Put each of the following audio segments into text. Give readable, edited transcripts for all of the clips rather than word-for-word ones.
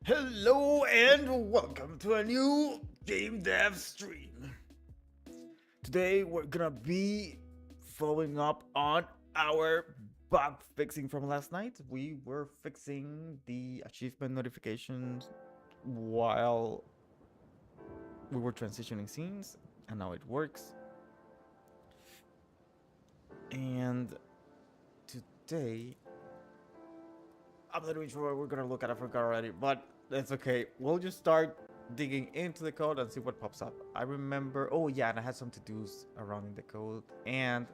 Hello and welcome to a new game dev stream. Today we're gonna be following up on our bug fixing from last night. We were fixing the achievement notifications while we were transitioning scenes, and now it works. And today, I'm not even sure what we're gonna look at. I forgot already, but that's okay. We'll just start digging into the code and see what pops up. I remember. Oh yeah, and I had some to-dos around in the code, and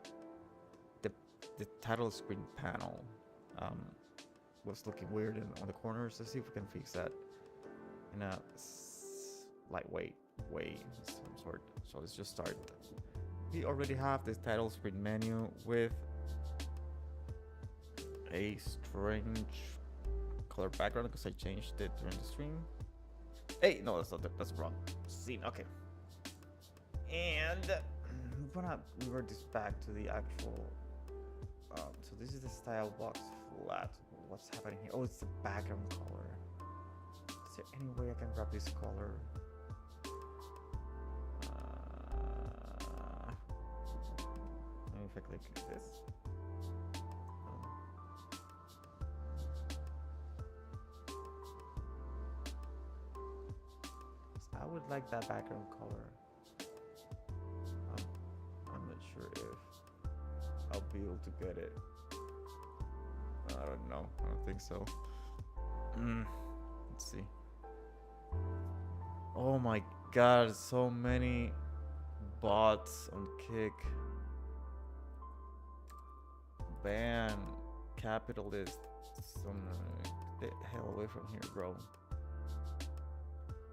the the title screen panel um, was looking weird on the corners. Let's see if we can fix that in a lightweight way of some sort. So let's just start. We already have this title screen menu with a strange color background because I changed it during the stream. Hey, no, that's not it. That's wrong scene. Okay. And we're gonna revert this back to the actual. So this is the style box flat. What's happening here? Oh, it's the background color. Is there any way I can grab this color? Maybe if I click this. I would like that background color. I'm not sure if I'll be able to get it. I don't know. I don't think so. Let's see. Oh my god, so many bots on Kick. Ban capitalist. Get the hell away from here, bro.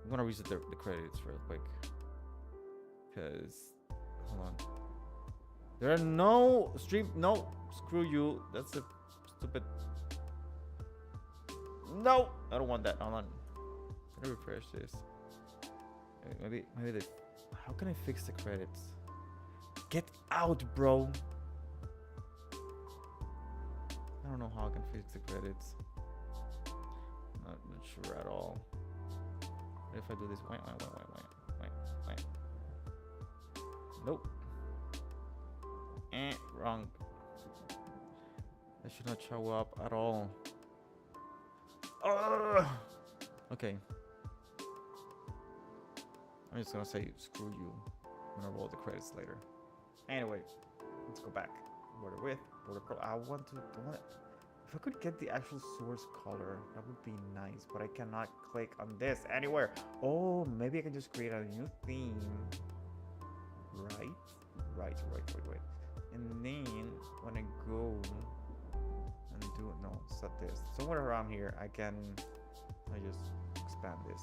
I'm gonna reset the credits real quick. Because, hold on. There are no stream. No, screw you. That's a stupid. No, I don't want that. Hold on. I'm gonna refresh this. Maybe the. How can I fix the credits? Get out, bro. I don't know how I can fix the credits. Not sure at all. What if I do this? Wait. Nope. Wrong. That should not show up at all. Okay. I'm just gonna say screw you. I'm gonna roll the credits later. Anyway, let's go back. Border width, border color. I want to. If I could get the actual source color, that would be nice. But I cannot click on this anywhere. Oh, maybe I can just create a new theme. Right. And then when I go and do it, no, set this somewhere around here. I just expand this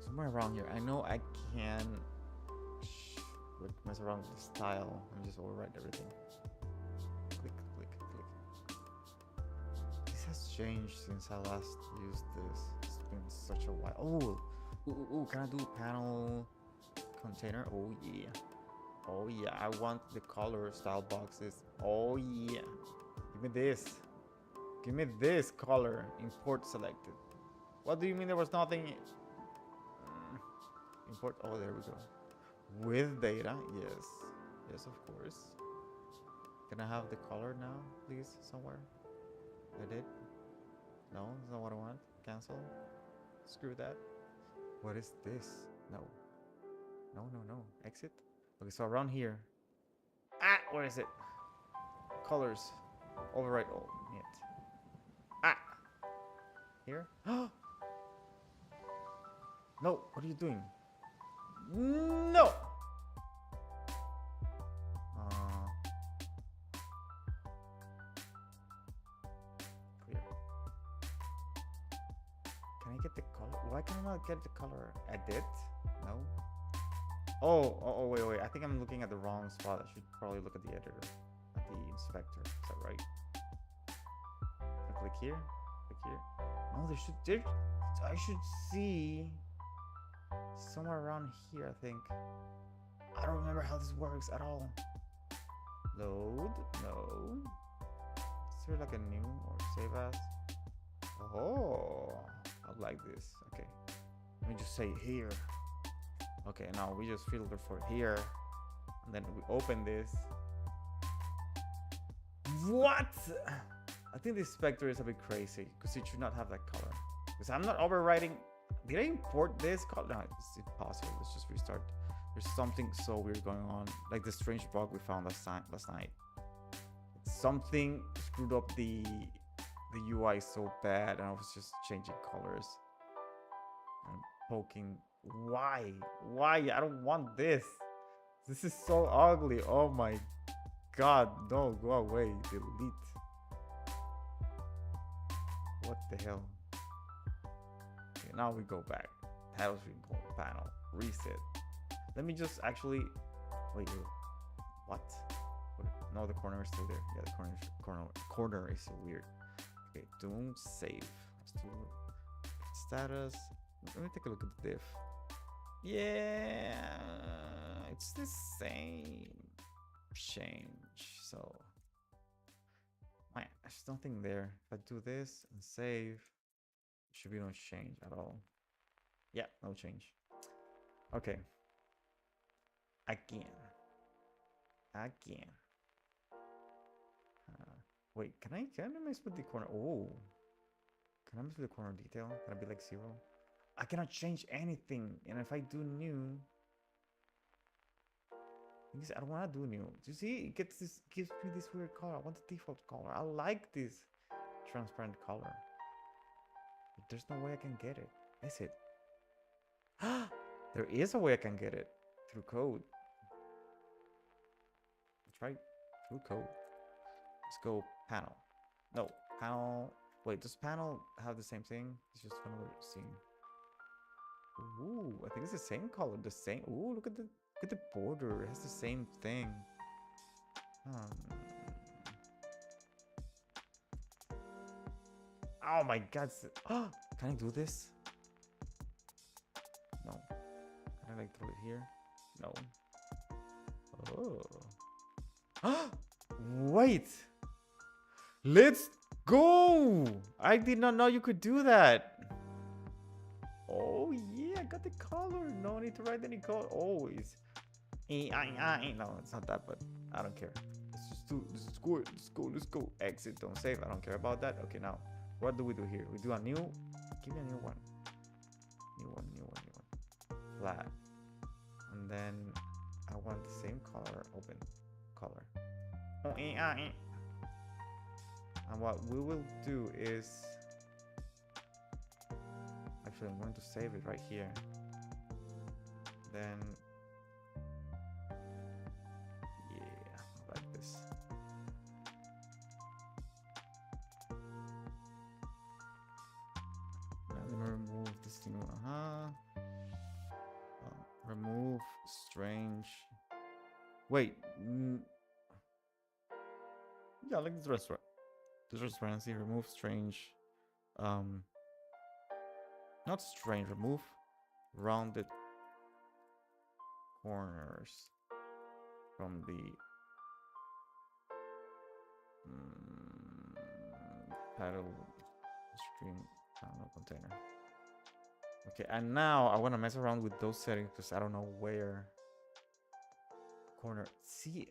somewhere around here. I know I can mess around with the style and just overwrite everything. Click. This has changed since I last used this. It's been such a while. Oh, can I do panel container? Oh yeah, I want the color style boxes. Oh yeah, give me this color. Import selected. What do you mean there was nothing? Import. Oh, there we go. With data, yes, of course. Can I have the color now, please, somewhere? I did. No, that's not what I want. Cancel. Screw that. What is this? No. Exit. Okay, so around here. Where is it? Colors. Override all. Yet. Here? No, what are you doing? No! Clear. Can I get the color? Why can I not get the color? Edit? No? Oh, wait. I think I'm looking at the wrong spot. I should probably look at the editor. At the inspector. Is that right? I click here. No, I should see somewhere around here, I think. I don't remember how this works at all. Load? No. Is there like a new or save as? Oh, I like this. Okay, let me just say here. Okay, now we just filter for here, and then we open this. What? I think this spectre is a bit crazy because it should not have that color. Because I'm not overwriting. Did I import this color? No, it's impossible. Let's just restart. There's something so weird going on, like the strange bug we found last night. Something screwed up the UI so bad, and I was just changing colors and poking. Why? I don't want this. This is so ugly. Oh my god, no, go away. Delete. What the hell? Okay, now we go back. Title screen panel. Reset. Let me just actually wait. What? No, the corner is still there. Yeah, the corner is so weird. Okay, don't save. Let's do status. Let me take a look at the diff. Yeah, it's the same change. So, man, there's nothing there. If I do this and save, there should be no change at all. Yeah, no change. Okay. Again. Wait, can I mess with the corner? Oh, can I mess with the corner detail? Can I be like 0? I cannot change anything, and if I do new, I don't want to do new. Do you see? It gives me this weird color. I want the default color. I like this transparent color. But there's no way I can get it. Is it? There is a way I can get it through code. Try through code. Let's go panel. No, panel. Wait, does panel have the same thing? It's just another scene. Ooh, I think it's the same color. The same. Ooh, look at the border. It has the same thing. Oh my god. Can I do this? No. Can I like throw it here? No. Oh. Wait. Let's go. I did not know you could do that. Oh yeah, I got the color. No need to write any code. Always. No, it's not that, but I don't care. Let's go. Exit, don't save. I don't care about that. Okay, now what do we do here? We do a new. Give me a new one. New one. Flat. And then I want the same color. Open color. And what we will do is, actually I'm going to save it right here. Then yeah, like this. Now let me remove this thing. Remove strange. Wait. Yeah, like this restaurant. This transparency. Remove strange. Not strange. Remove rounded corners from the title screen panel container. Okay, and now I want to mess around with those settings because I don't know where corner. See,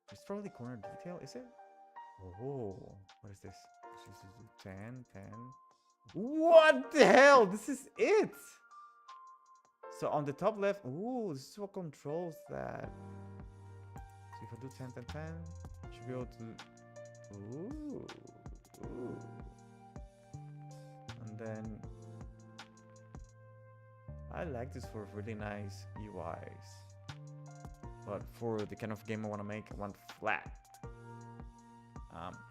it's probably corner detail, is it? Oh, what is this? 10. What the hell? This is it. So on the top left, ooh, this is what controls that. So if I do 10, I should be able to. Ooh. And then I like this for really nice UIs. But for the kind of game I want to make, I want flat.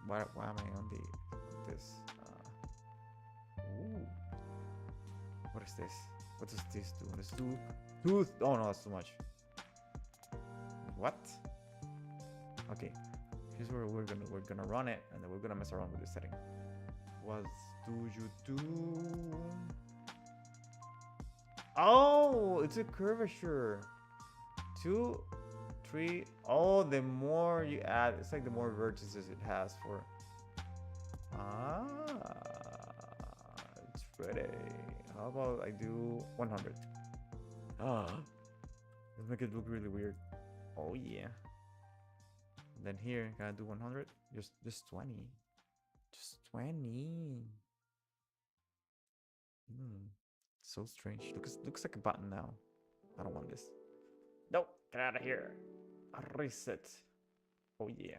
Why am I on this? Ooh. What is this? What does this do? Let's do tooth. Oh no, that's too much. What? Okay. Here's where we're gonna run it, and then we're gonna mess around with the setting. What do you do? Oh, it's a curvature. 2, 3. Oh, the more you add, it's like the more vertices it has for. Ready. How about I do 100? Ah, let's make it look really weird. Oh yeah. And then here, can I do 100? Just 20. Just 20. So strange. Looks like a button now. I don't want this. Nope, get out of here. Reset. Oh yeah.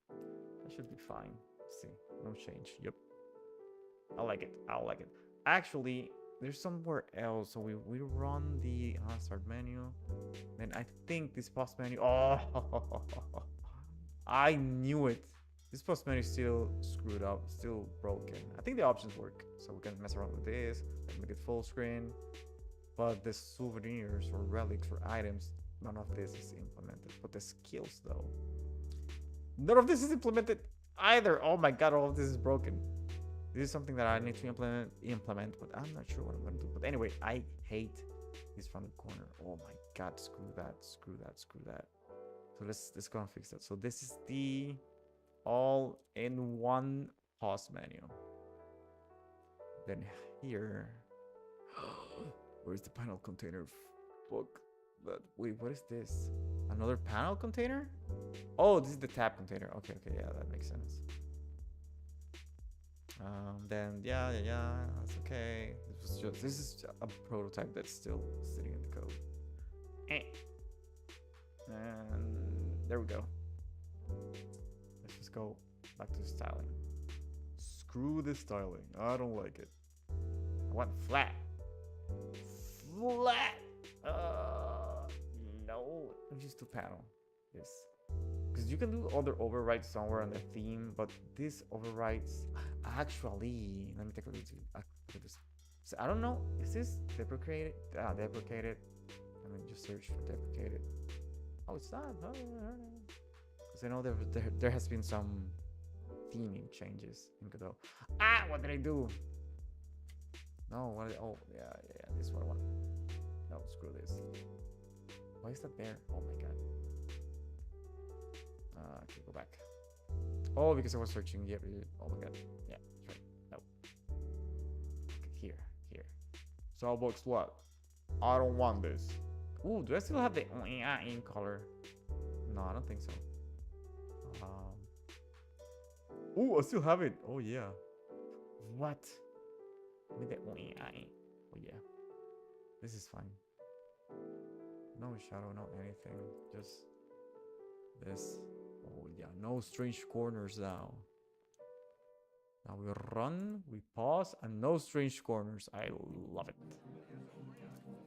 That should be fine. Let's see, no change. Yep. I like it. I like it. Actually, there's somewhere else. So we run the start menu. Then I think this post menu. Oh, I knew it. This post menu is still screwed up, still broken. I think the options work, so we can mess around with this, make it full screen. But the souvenirs or relics or items, none of this is implemented. But the skills, though, none of this is implemented either. Oh my god, all of this is broken. This is something that I need to implement, but I'm not sure what I'm gonna do. But anyway, I hate this front corner. Oh my god, screw that, screw that, screw that. So let's go and fix that. So this is the all-in-one pause menu. Then here, where's the panel container? Fuck. But wait, what is this? Another panel container? Oh, this is the tab container. Okay, yeah, that makes sense. Then yeah, that's okay. This is a prototype that's still sitting in the code. And there we go. Let's just go back to the styling. Screw the styling. I don't like it. I want flat. Flat. No. Let me just do panel. This. Because you can do other overrides somewhere on the theme, but this overrides actually. Let me take a look at this. So I don't know. Is this deprecated? Deprecated. Let me just search for deprecated. Oh, it's not. Because I know there has been some theming changes in Godot. What did I do? No, what? Oh, yeah. This is what I want. No, screw this. Why is that there? Oh my god. Okay, go back. Oh, because I was searching. Yeah. Oh my god. Yeah, that's right. No. Okay, here. Starbucks what? I don't want this. Ooh, do I still have the in color? No, I don't think so. Ooh, I still have it. Oh yeah. What? With the oh yeah. This is fine. No shadow, no anything. Just this. Oh yeah, no strange corners now. Now we run, we pause, and no strange corners. I love it.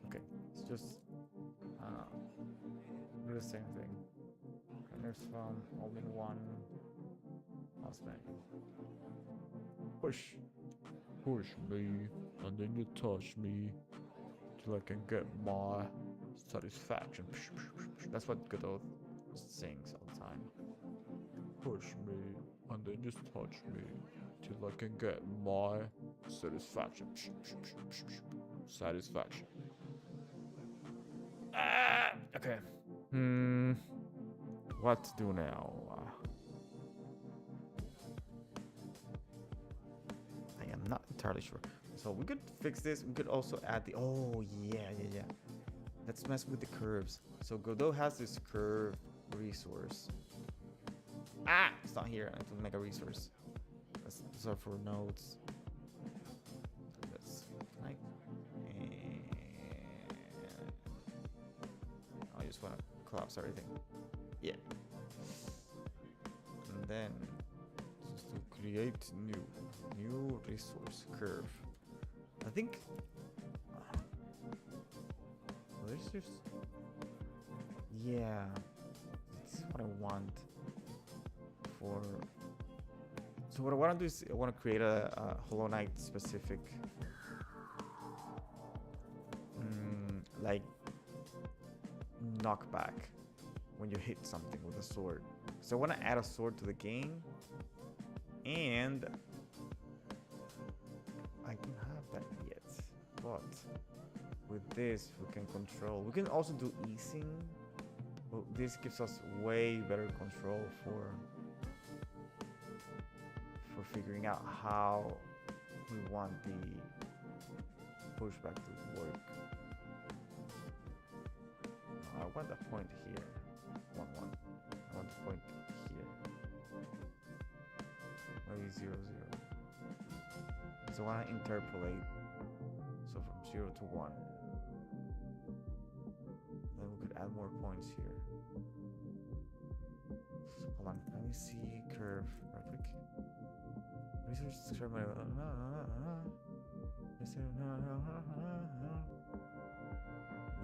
Okay, let's just do the same thing. Corners from all-in-one. Pause menu. Push me, and then you touch me till I can get my satisfaction. That's what Godot sings all the time. Push me, and then just touch me till I can get my satisfaction. Satisfaction. Okay. What to do now? I am not entirely sure. So we could fix this. We could also add the. Oh yeah. Let's mess with the curves. So Godot has this curve resource. It's not here. I have to make a resource. Let's start for nodes. Let's connect. And I just want to collapse everything. Yeah. And then just to create new resource curve. I think there's just yeah. This is what I want for. So what I want to do is I want to create a Hollow Knight specific like knockback when you hit something with a sword. So I want to add a sword to the game, and I don't have that yet. But with this, we can control. We can also do easing. But this gives us way better control for figuring out how definitely want the pushback to work. No, I want a point here. 1, 1. I want a point here. Maybe 0, 0. So I want to interpolate. So from 0 to 1. Then we could add more points here. Hold on, let me see curve right click. Research describe my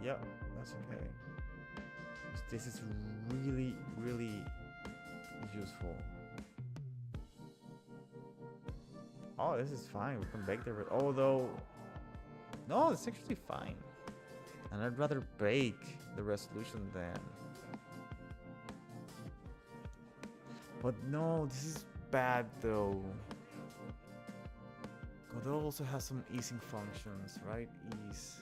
yep, that's okay. This is really, really useful. Oh, this is fine. We can bake the although no, it's actually fine. And I'd rather bake the resolution than. But no, this is bad though. Godot also has some easing functions, right? Ease.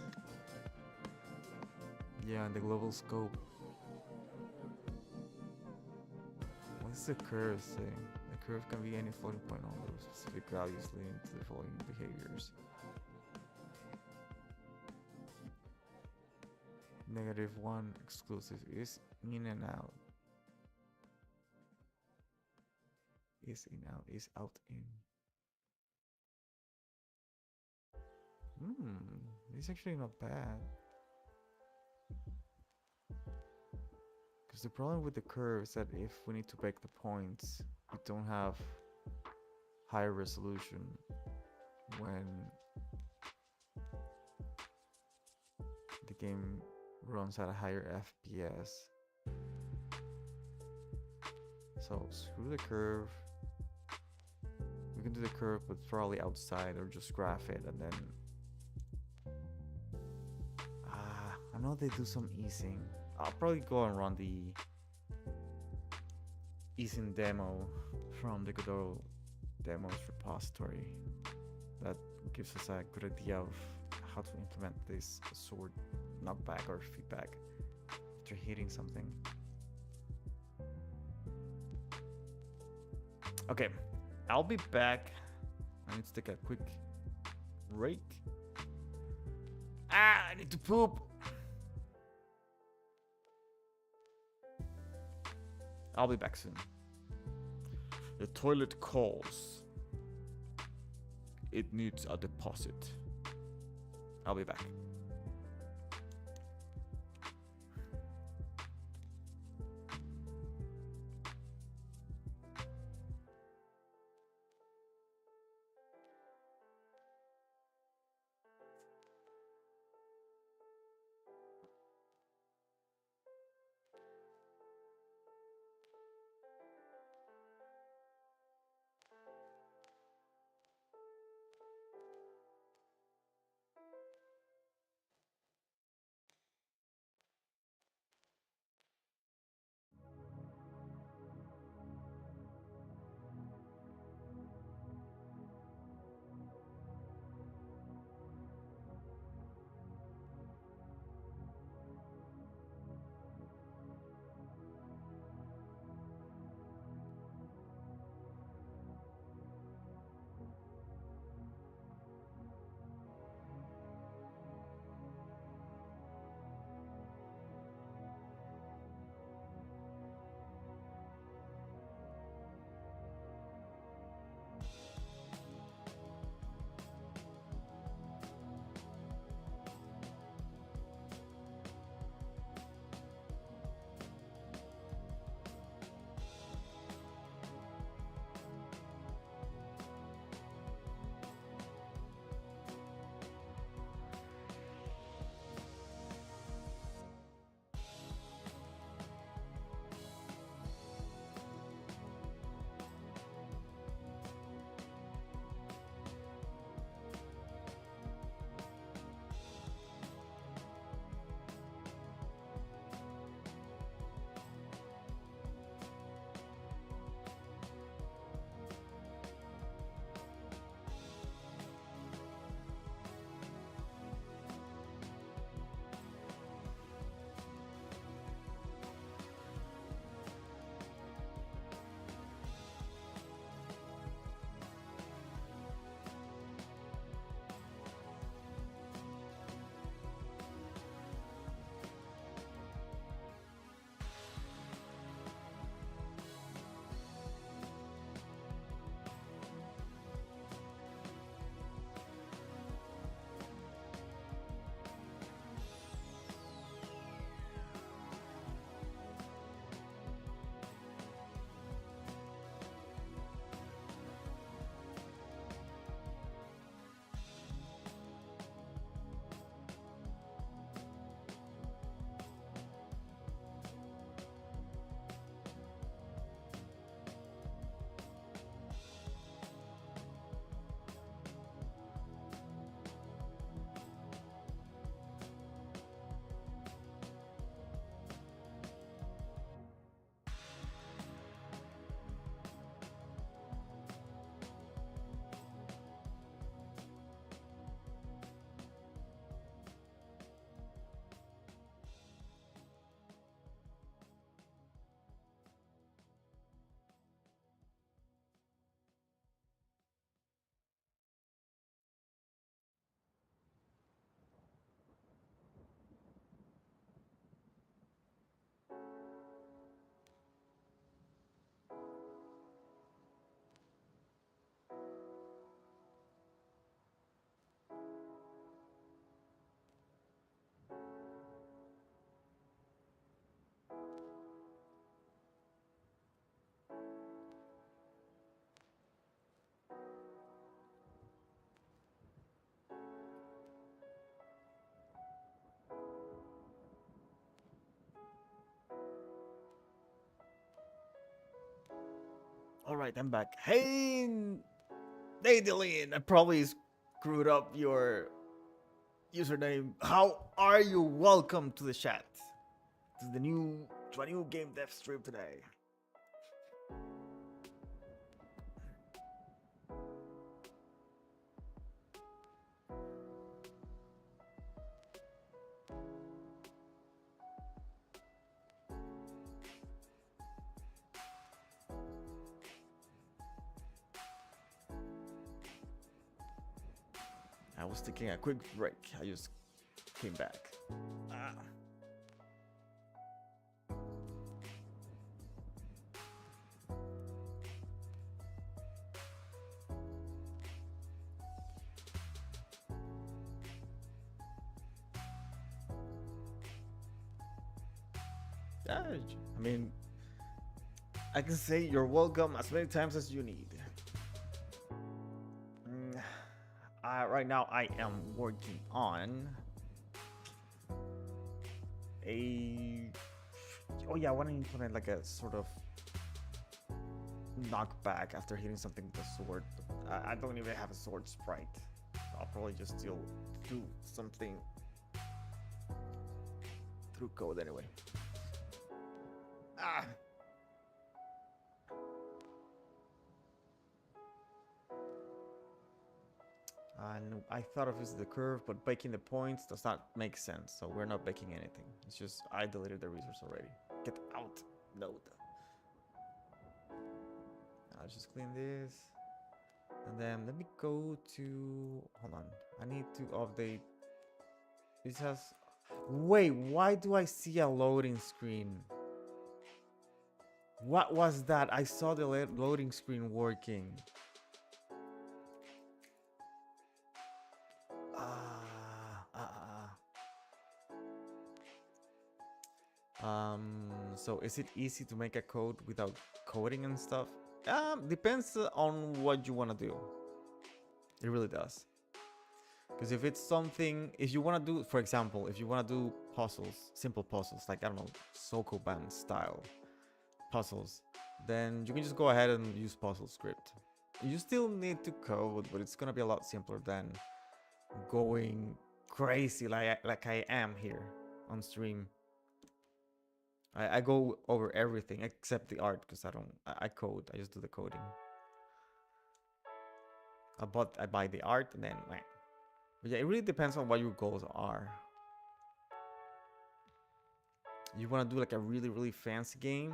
Yeah, and the global scope. What is the curve saying? The curve can be any floating point on those specific values leading to the following behaviors. -1 exclusive is in and out. Is in out, is out in. It's actually not bad. Because the problem with the curve is that if we need to bake the points, we don't have higher resolution when the game runs at a higher FPS. So screw the curve. We can do the curve, but probably outside, or just graph it and then. I know they do some easing. I'll probably go and run the easing demo from the Godot demos repository. That gives us a good idea of how to implement this sword knockback or feedback after hitting something. Okay, I'll be back. I need to take a quick break. I need to poop. I'll be back soon. The toilet calls. It needs a deposit. I'll be back. Alright, I'm back. Hey, Nadine, I probably screwed up your username. How are you? Welcome to the chat. To a new game dev stream today. I was taking a quick break. I just came back. Ah. I mean, I can say you're welcome as many times as you need. Right now, I am working on a. Oh yeah, I want to implement like a sort of knockback after hitting something with a sword. I don't even have a sword sprite. I'll probably just still do something through code anyway. Ah. And I thought of using the curve, but baking the points does not make sense, so we're not baking anything. It's just I deleted the resource already. Get out, node. I'll just clean this, and then let me go to. Hold on, I need to update. This has. Wait, why do I see a loading screen? What was that? I saw the loading screen working. So is it easy to make a code without coding and stuff? Depends on what you want to do. It really does. Because if it's something, if you want to do, for example, if you want to do puzzles, simple puzzles, like, I don't know, Sokoban style puzzles, then you can just go ahead and use puzzle script. You still need to code, but it's going to be a lot simpler than going crazy like I am here on stream. I go over everything except the art because I code. I just do the coding. I buy the art and then But yeah, it really depends on what your goals are. You want to do like a really fancy game?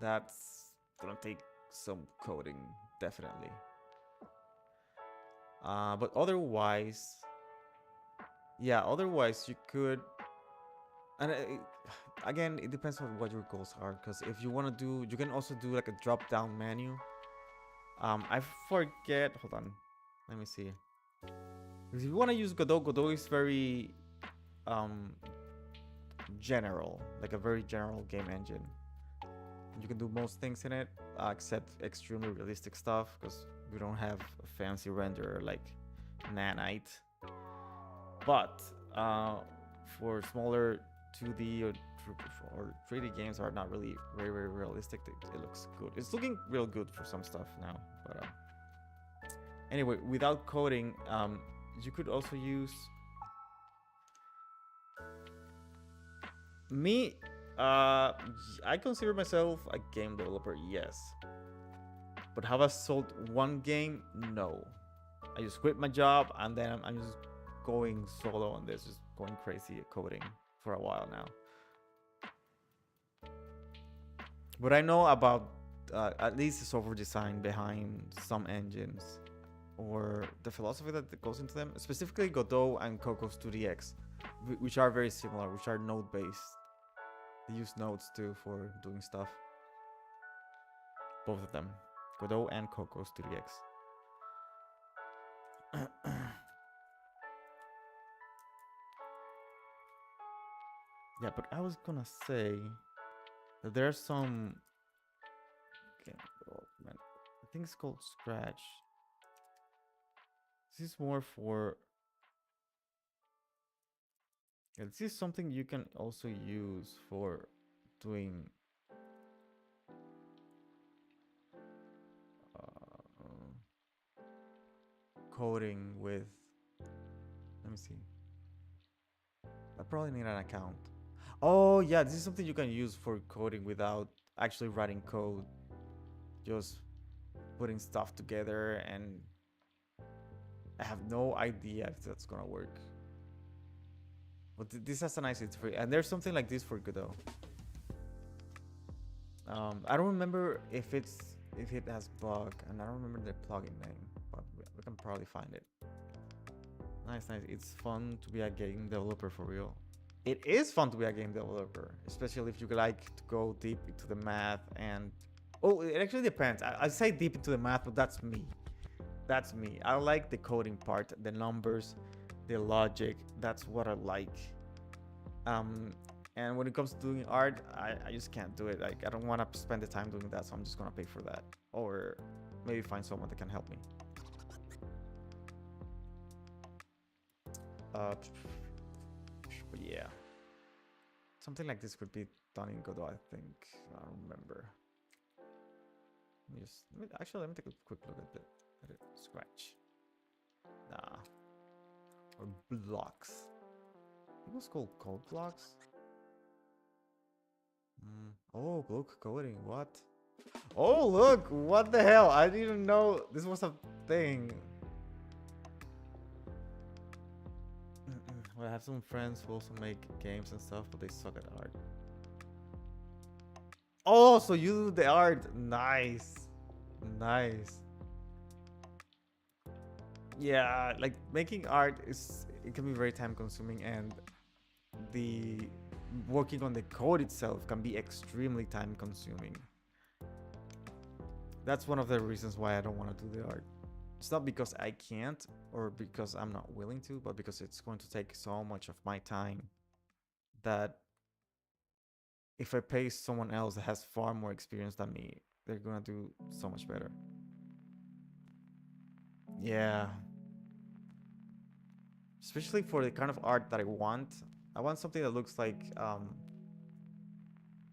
That's gonna take some coding, definitely. But otherwise, yeah, otherwise you could. And again, it depends on what your goals are. Because if you want to do, you can also do like a drop-down menu. I forget. Hold on, let me see. Because if you want to use Godot, Godot is very general, like a very general game engine. You can do most things in it, except extremely realistic stuff. Because we don't have a fancy renderer like Nanite. But for smaller 2D or 3D games are not really very realistic. It looks good. It's looking real good for some stuff now. But anyway, without coding, you could also use me. I consider myself a game developer, yes. But have I sold one game? No. I just quit my job and then I'm just going solo on this, just going crazy at coding for a while now. But I know about at least the software design behind some engines or the philosophy that goes into them, specifically Godot and Cocos 2DX, which are very similar, which are node based. They use nodes too for doing stuff. Both of them, Godot and Cocos 2DX. Yeah, but I was gonna say that there's some game development. I think it's called Scratch. This is more for. Yeah, this is something you can also use for doing. coding with. Let me see. I probably need an account. Oh yeah, this is something you can use for coding without actually writing code. Just putting stuff together, and I have no idea if that's gonna work. But this has a nice, it's free, and there's something like this for Godot. I don't remember if it has bug, and I don't remember the plugin name, but we can probably find it. Nice. It's fun to be a game developer for real. It is fun to be a game developer, especially if you like to go deep into the math and. Oh, it actually depends. I say deep into the math, but that's me. That's me. I like the coding part, the numbers, the logic. That's what I like. And when it comes to doing art, I just can't do it. Like, I don't want to spend the time doing that, so I'm just gonna pay for that, or maybe find someone that can help me. But yeah, something like this could be done in Godot, I think. I don't remember. Let me take a quick look at it. Scratch. Nah. Or blocks. It was called code blocks. Oh, look, coding. What? Oh, look! What the hell? I didn't know this was a thing. Well, I have some friends who also make games and stuff, but they suck at art. Oh, so you do the art. Nice. Yeah, like making art it can be very time consuming, and the working on the code itself can be extremely time consuming. That's one of the reasons why I don't want to do the art. It's not because I can't or because I'm not willing to, but because it's going to take so much of my time that if I pay someone else that has far more experience than me, they're gonna do so much better. Yeah. Especially for the kind of art that I want. I want something that looks like, I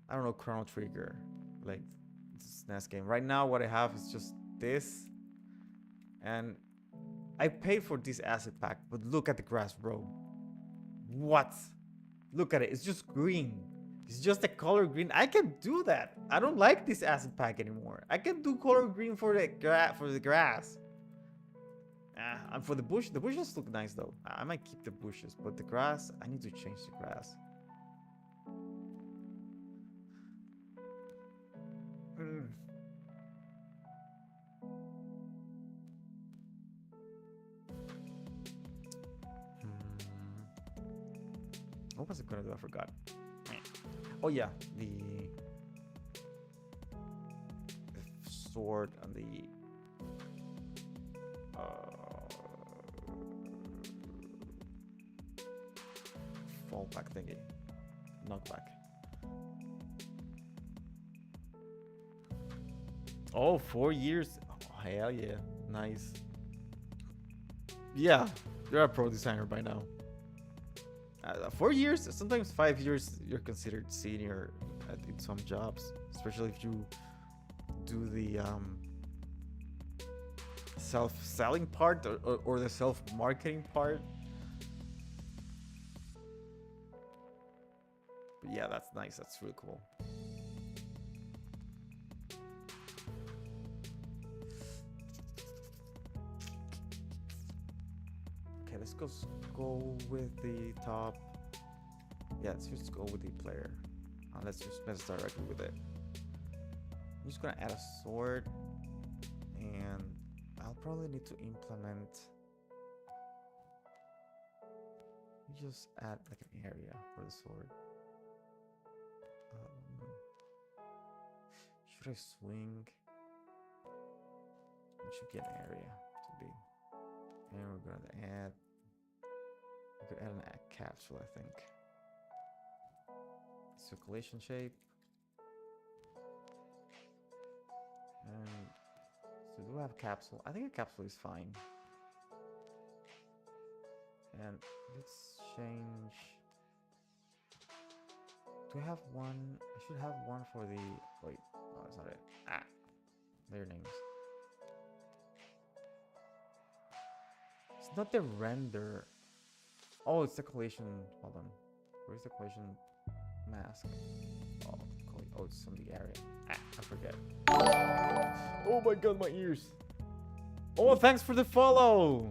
don't know, Chrono Trigger. Like this NES game. Right now, what I have is just this. And I paid for this asset pack, but look at the grass, bro. What? Look at it. It's just green. It's just a color green. I can do that. I don't like this asset pack anymore. I can do color green for the grass. And for the bushes look nice though. I might keep the bushes, but the grass, I need to change the grass. What was I gonna do? I forgot. Oh yeah, the sword and the fallback thingy, knockback. Oh, 4 years. Oh, hell yeah, nice. Yeah, you're a pro designer by now. 4 years, sometimes 5 years, you're considered senior in some jobs, especially if you do the self-selling part or the self-marketing part. But yeah, that's nice. That's really cool. Okay, let's go with the top. Yeah, let's just go with the player. Let's start directly with it. I'm just gonna add a sword, and I'll probably need to implement. Just add like an area for the sword. Should I swing? It should get an area to be. And we're gonna add. We could add an capsule, I think. Circulation shape. And so do we have a capsule? I think a capsule is fine. And let's change. Do I have one? I should have one for the. Wait, no, that's not it. Their names. not the render. Oh, it's the collision. Hold on. Where's the collision mask? Oh, oh, it's on the area. Ah, I forget. Oh my god, my ears. Oh, thanks for the follow.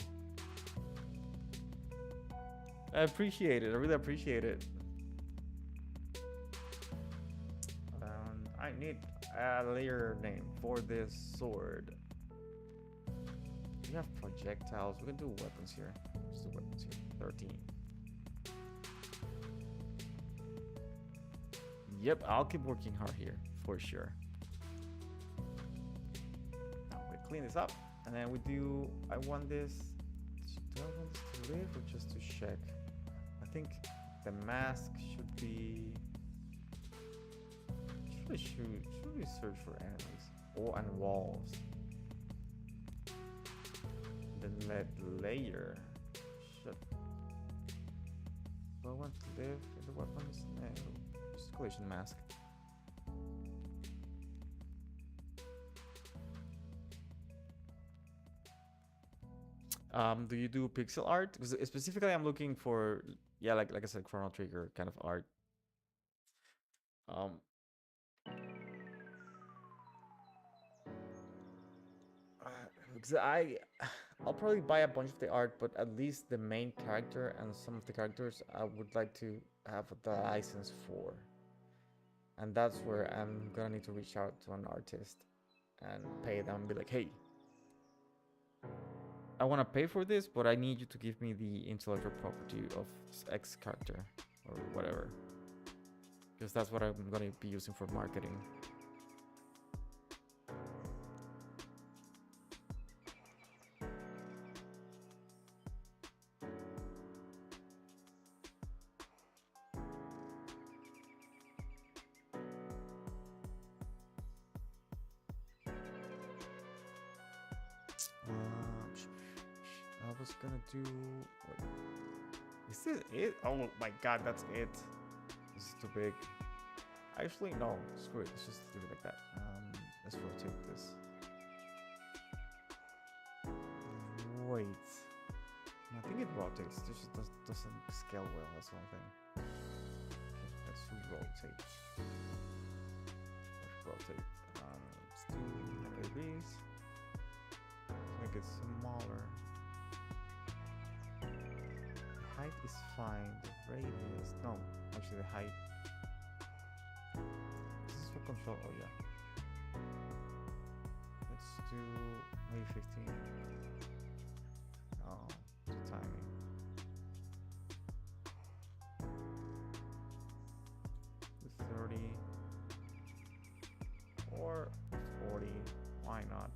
I appreciate it. I really appreciate it. I need a layer name for this sword. We have projectiles. We can do weapons here. Just do weapons here. 13. Yep, I'll keep working hard here for sure. Now we clean this up, and then we do. I want this. Do I want this to live or just to check? I think the mask should be. Should we search for enemies? Oh, and walls. The lead layer. Should. Do I want to live in the weapons? No. Just collision mask. Do you do pixel art? Because specifically, I'm looking for like I said, Chrono Trigger kind of art. Because I'll probably buy a bunch of the art, but at least the main character and some of the characters I would like to have the license for. And that's where I'm gonna need to reach out to an artist and pay them and be like, hey, I want to pay for this, but I need you to give me the intellectual property of X character or whatever. Because that's what I'm gonna be using for marketing. I was gonna do. Wait. Is this it? Oh my god, that's it. This is too big. Actually, no. Screw it. Let's just leave it like that. Let's rotate this. Wait. I think it rotates. This just doesn't scale well. That's one thing. Okay, let's rotate. Let's rotate. Let's do like this. Make it smaller. The height is fine. The radius, no. Actually, the height. This is for control. Oh yeah. Let's do maybe 15. Oh, the timing. The 30 or 40. Why not?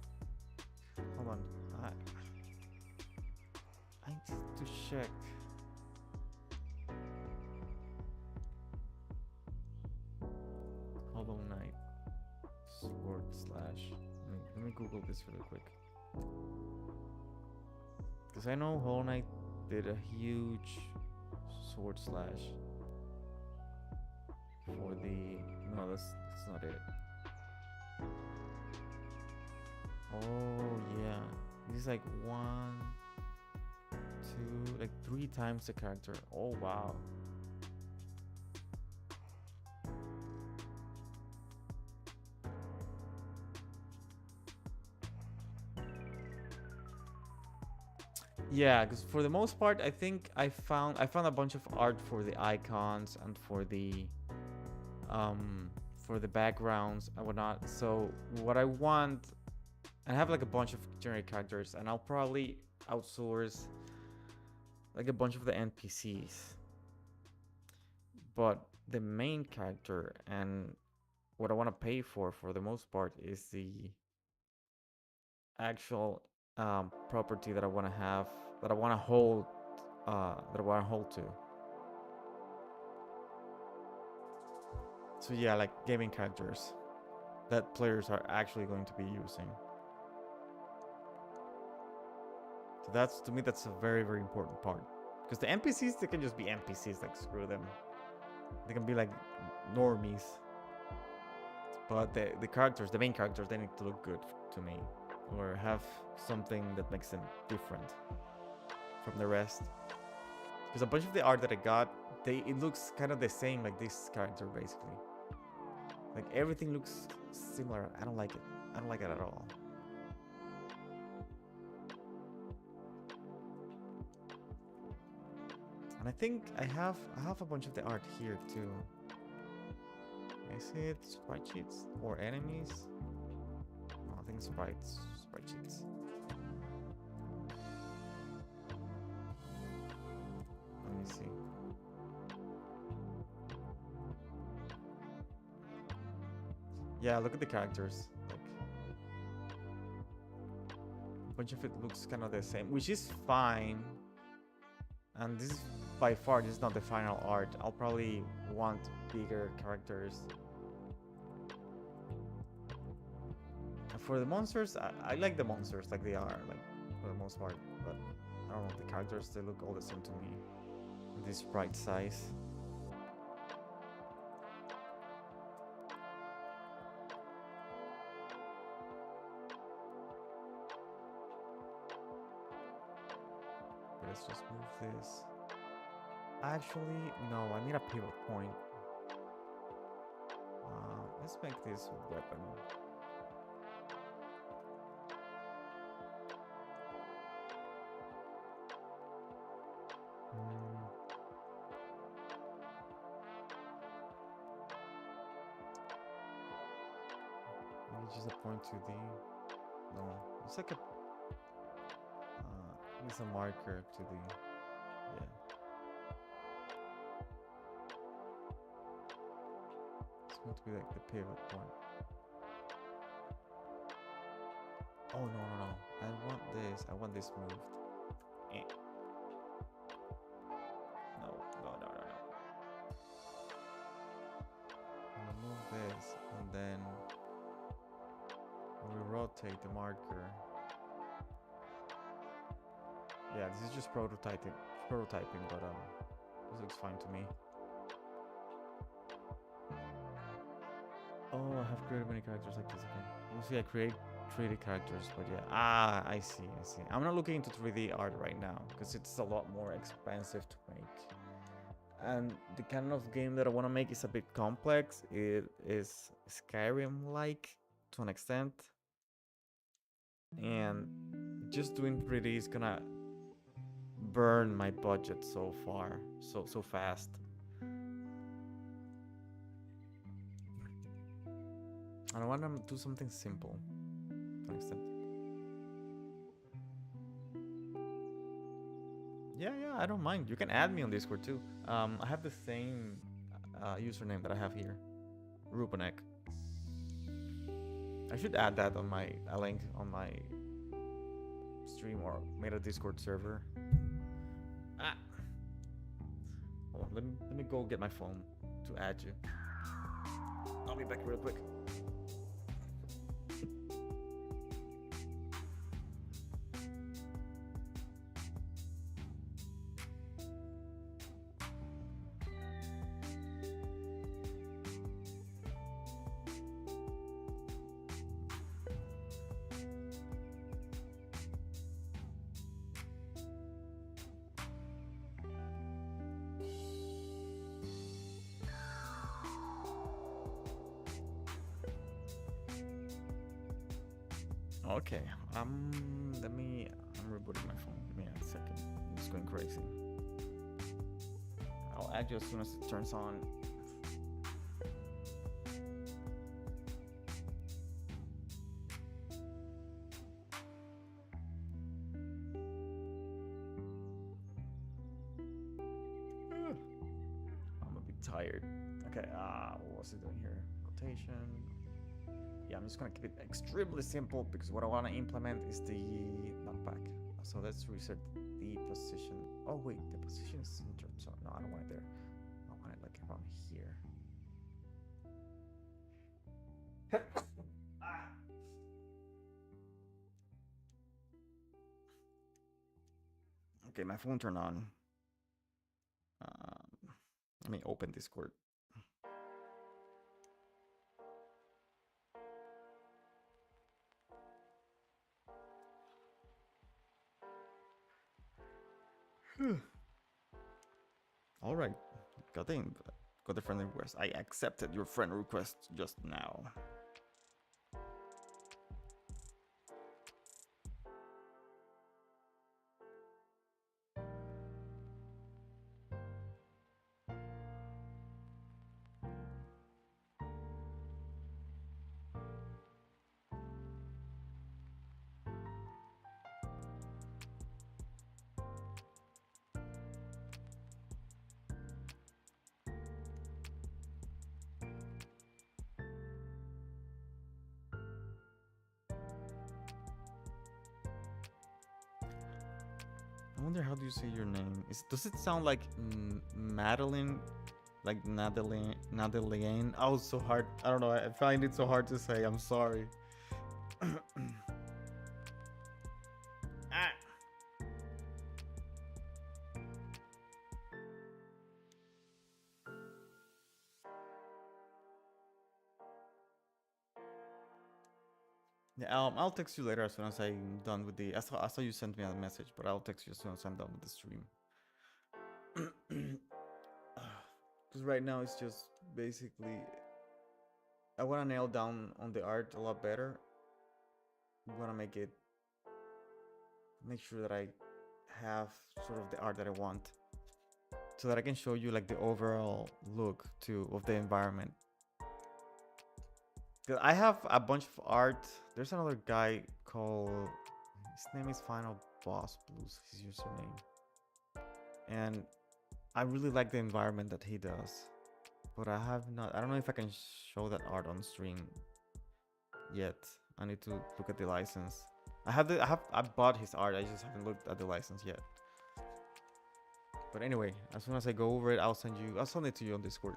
Hold on. I need to check. Hollow Knight sword slash. Let me Google this really quick. Because I know Hollow Knight did a huge sword slash for the. No, that's not it. Oh yeah, this is like 1, 2, like 3 times the character. Oh wow. Yeah, because for the most part, I think I found a bunch of art for the icons and for the backgrounds and whatnot. So what I want, and I have like a bunch of generic characters, and I'll probably outsource like a bunch of the NPCs. But the main character and what I want to pay for the most part is the actual property that I want to have, that I want to hold to. So yeah, like gaming characters that players are actually going to be using. So that's, to me, that's a very, very important part. Because the NPCs, they can just be NPCs, like screw them. They can be like normies. But the characters, the main characters, they need to look good to me. Or have something that makes them different. from the rest. Because a bunch of the art that I got, it looks kind of the same like this character basically. Like everything looks similar. I don't like it. I don't like it at all. And I think I have a bunch of the art here too. Is it sprite sheets or enemies? No, I think sprite sheets. Let me see. Yeah, look at the characters. Like, a bunch of it looks kind of the same, which is fine. And this is by far, this is not the final art. I'll probably want bigger characters. And for the monsters, I like the monsters like they are, like for the most part. But I don't know, the characters, they look all the same to me. This sprite size. Let's just move this. Actually, no, I need a pivot point. Let's make this weapon. Maybe just a point to the. No, it's like a. It's a marker to the. Yeah. It's going to be like the pivot point. Oh no. I want this. I want this moved. Eh. No. I'll move this and then we rotate the marker. Yeah, this is just prototyping, but this looks fine to me. Oh, I have created many characters like this again. You see, I create 3D characters, but yeah. I see. I'm not looking into 3D art right now because it's a lot more expensive to make. And the kind of game that I want to make is a bit complex. It is Skyrim-like to an extent. And just doing 3D is gonna burn my budget so fast. And I want to do something simple to an extent. Yeah, I don't mind. You can add me on Discord too. I have the same username that I have here, Rubenek. I should add that on a link on my stream or made a Discord server. Hold on, let me go get my phone to add you. I'll be back real quick. Okay, I'm rebooting my phone. Give me a second. It's going crazy. I'll add you as soon as it turns on. I'm a bit tired. Okay, what was it doing here? Rotation. Yeah, I'm just gonna keep it extremely simple because what I want to implement is the numpack. So let's reset the position. Oh wait, the position is centered. So no, I don't want it there. I want it like around here. Okay, my phone turned on. Let me open Discord. All right, got the friend request. I accepted your friend request just now. I wonder how do you say your name? Does it sound like Madeline? Like Nadeleine? Oh, it's so hard. I don't know. I find it so hard to say. I'm sorry. Ah. Yeah, I'll text you later as soon as I'm done with the. I saw you sent me a message, but I'll text you as soon as I'm done with the stream. Because right now it's just basically I want to nail down on the art a lot better. I want to make sure that I have sort of the art that I want, so that I can show you like the overall look too of the environment. Cause I have a bunch of art. There's another guy called, his name is Final Boss Blues, his username, and I really like the environment that he does. But I don't know if I can show that art on stream yet. I need to look at the license. I bought his art. I just haven't looked at the license yet. But anyway, as soon as I go over it, I'll send it to you on Discord.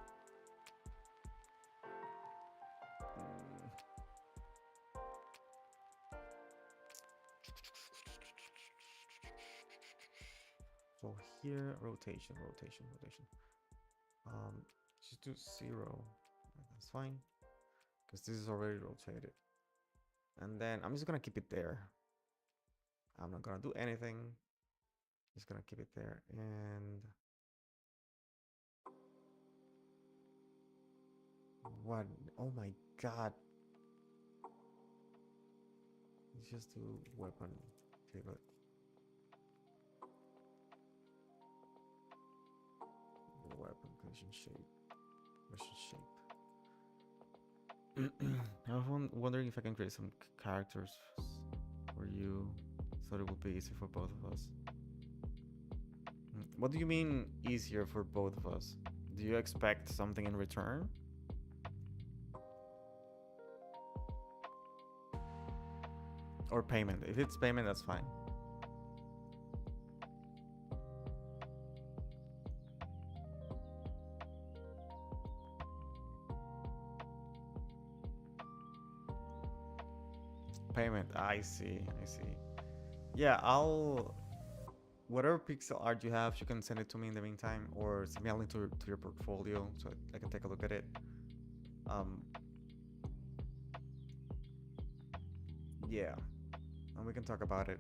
So here, rotation. Just do 0. That's fine, because this is already rotated. And then I'm just gonna keep it there. I'm not gonna do anything. Just gonna keep it there. And what? Oh my god! Let's just do weapon pivot. Weapon collision shape. I was wondering if I can create some characters for you, so it will be easy for both of us. What do you mean easier for both of us? Do you expect something in return? Or payment? If it's payment, that's fine. Payment. I see. Yeah, whatever pixel art you have, you can send it to me in the meantime, or send me a link to your portfolio so I can take a look at it. Yeah, and we can talk about it.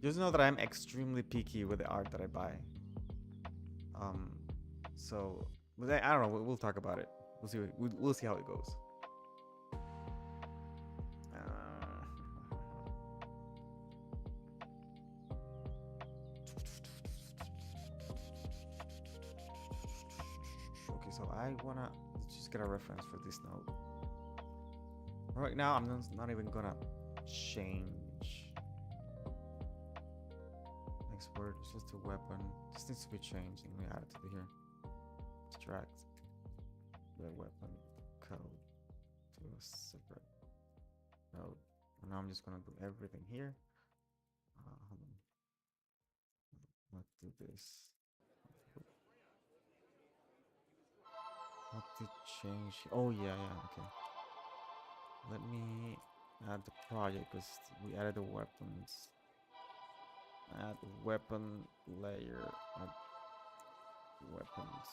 Just know that I'm extremely picky with the art that I buy. So, but I don't know. We'll talk about it. We'll see how it goes. Okay, so I wanna just get a reference for this node. Right now, I'm not even gonna change. Export, it's just a weapon. This needs to be changed. Let me add it to here. Extract the weapon code to a separate node. And now I'm just gonna do everything here. Hold on. Let's do this. What did change? Oh yeah, okay. Let me add the project because we added the weapons. Add weapon layer. Add weapons.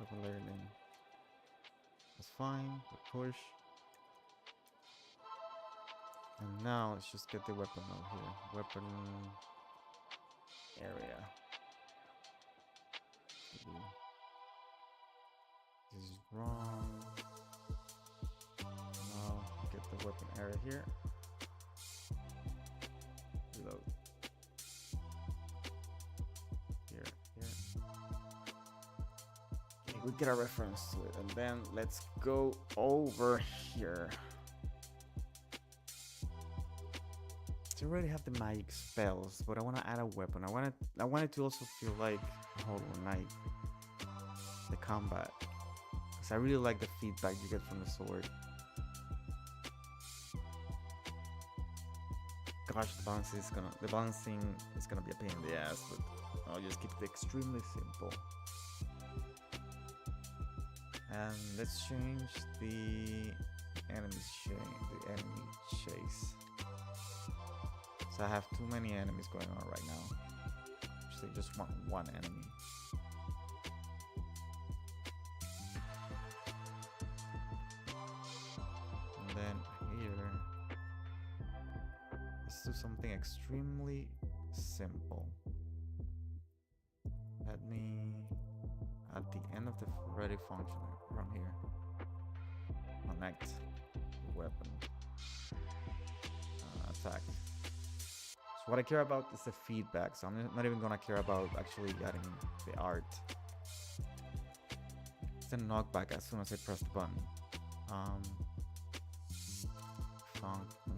Weapon layer name. That's fine. The push. And now let's just get the weapon out here. Weapon area. This is wrong. Now get the weapon area here. Reload. Here. Okay, we get a reference to it, and then let's go over here. So I already have the magic spells, but I want to add a weapon. I want it to also feel like Hollow Knight, the combat, because I really like the feedback you get from the sword. Gosh, the balancing is gonna be a pain in the ass, but I'll just keep it extremely simple. And let's change the enemy chase. So I have too many enemies going on right now. Actually, just want one enemy. And then here, let's do something extremely simple. Let me, at the end of the ready function from here, connect the weapon, attack. So what I care about is the feedback, so I'm not even gonna care about actually getting the art. It's the knockback as soon as I press the button.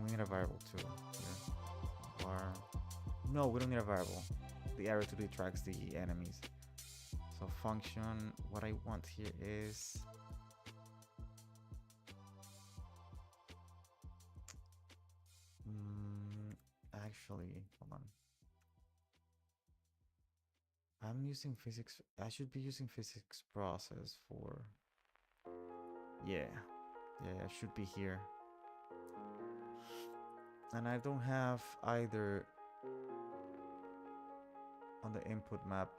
We need a variable too. Here. Or no, we don't need a variable. The arrow to tracks the enemies. So function, what I want here is actually, hold on. I'm using physics. I should be using physics process for. Yeah, it should be here. And I don't have either on the input map.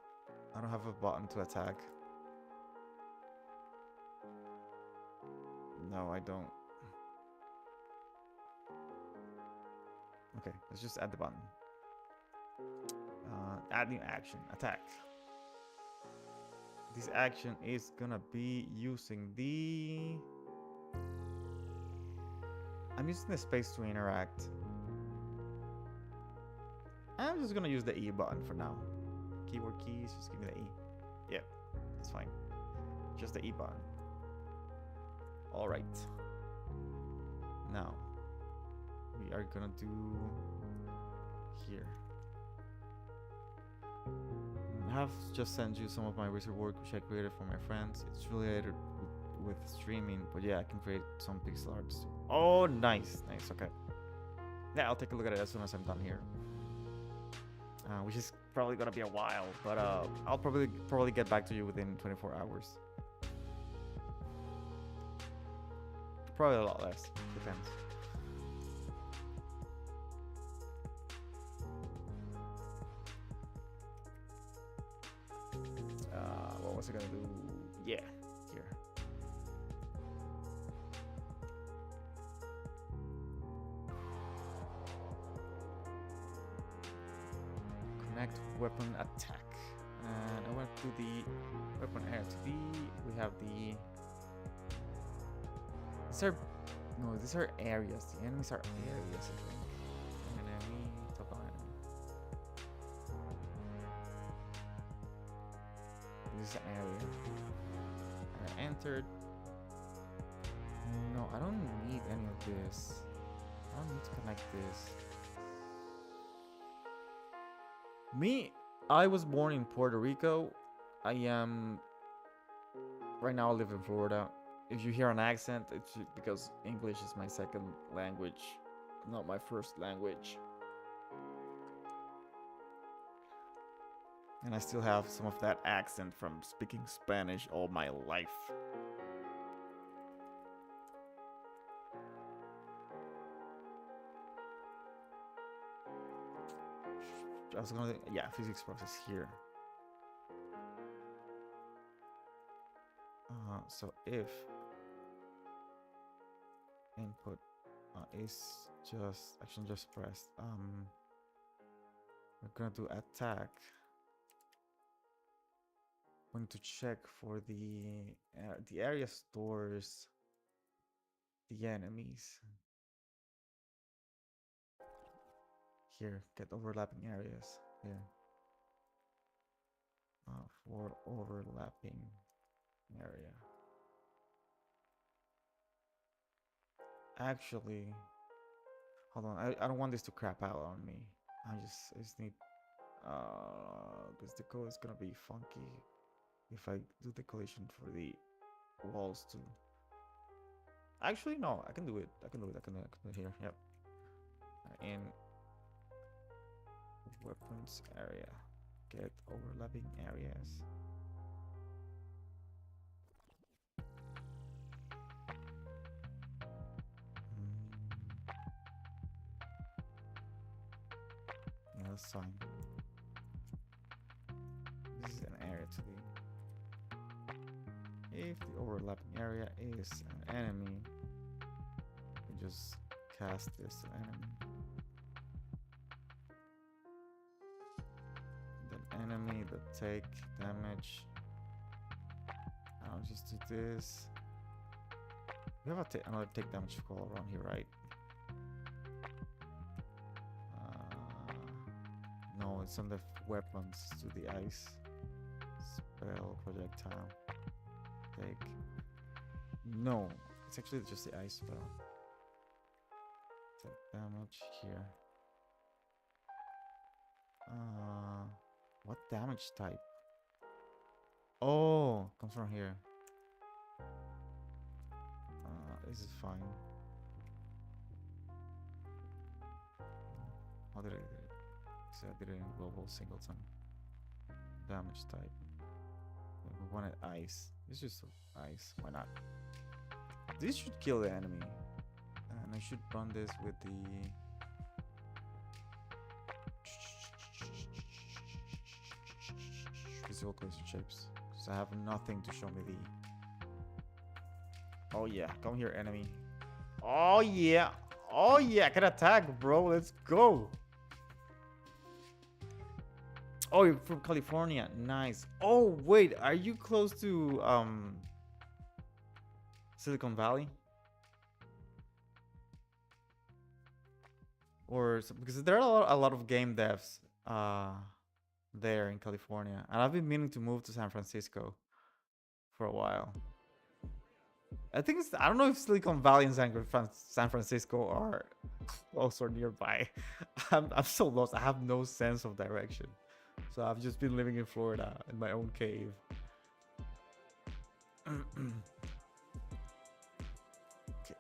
I don't have a button to attack. No, I don't. Okay, let's just add the button. Add new action, attack. This action is gonna be using the... I'm using the space to interact. I'm just gonna use the E button for now. Keyboard keys, just give me the E. Yep, that's fine. Just the E button. Alright. Now, we are gonna do here. I have just sent you some of my recent work which I created for my friends. It's related with streaming, but yeah, I can create some pixel arts too. Oh, nice, okay. Yeah, I'll take a look at it as soon as I'm done here. Which is probably gonna be a while, but I'll probably get back to you within 24 hours. Probably a lot less, depends. What was I gonna do? Yeah, here. Connect weapon attack. And I went to the weapon area to be. We have the. These are areas. The enemies are areas, I think. Enemy, top on enemy. This is an area. I entered. No, I don't need any of this. I don't need to connect this. I was born in Puerto Rico. I am... Right now I live in Florida. If you hear an accent, it's because English is my second language, not my first language. And I still have some of that accent from speaking Spanish all my life. I was gonna, yeah, physics process here. So if input Is just action just pressed. We're gonna do attack. We need to check for the area stores the enemies. Here, get overlapping areas. Here. For overlapping area. Actually, hold on. I don't want this to crap out on me. I just need because the code is gonna be funky if I do the collision for the walls too. Actually, no, I can do it. I can do it. I can do it here. Yep. In weapons area, get overlapping areas. Yeah, that's fine. This is an area to be. If the overlapping area is an enemy, we just cast this enemy. The enemy that take damage. I'll just do this. We have another take damage call around here, right? No, it's on the weapons to the ice. Spell projectile. Take. No, it's actually just the ice spell. Take damage here. What damage type? Oh, comes from here. This is fine. How did I do it? So I did it in global singleton. Damage type. We wanted ice. It's just ice. Why not? This should kill the enemy. And I should run this with the physical collision shapes. Because I have nothing to show me the. Oh yeah, come here, enemy. Oh yeah. Oh yeah, I can attack, bro. Let's go. Oh, you're from California. Nice. Oh, wait. Are you close to Silicon Valley? Or because there are a lot of game devs there in California, and I've been meaning to move to San Francisco for a while. I think I don't know if Silicon Valley and San Francisco are close or nearby. I'm so lost. I have no sense of direction. So I've just been living in Florida in my own cave. Okay,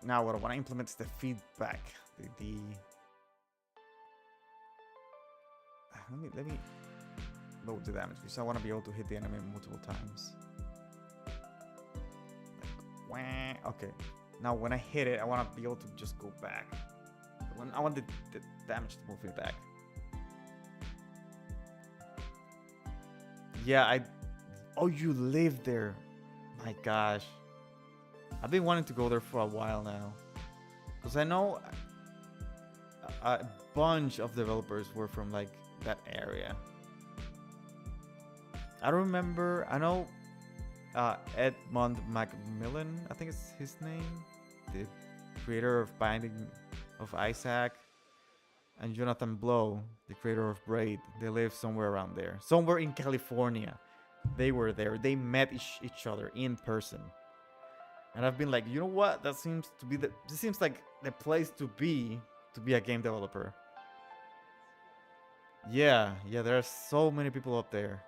now what I want to implement is the feedback. Let me load the damage because I want to be able to hit the enemy multiple times. Like, wah. Okay. Now when I hit it, I want to be able to just go back. I want the damage to move me back. Yeah, Oh, you live there. My gosh. I've been wanting to go there for a while now. Because I know a bunch of developers were from like that area. I don't remember. I know Edmund Macmillan, I think it's his name. The creator of Binding of Isaac. And Jonathan Blow, the creator of Braid, they live somewhere around there. Somewhere in California. They were there. They met each other in person. And I've been like, you know what? This seems like the place to be a game developer. Yeah, there are so many people up there.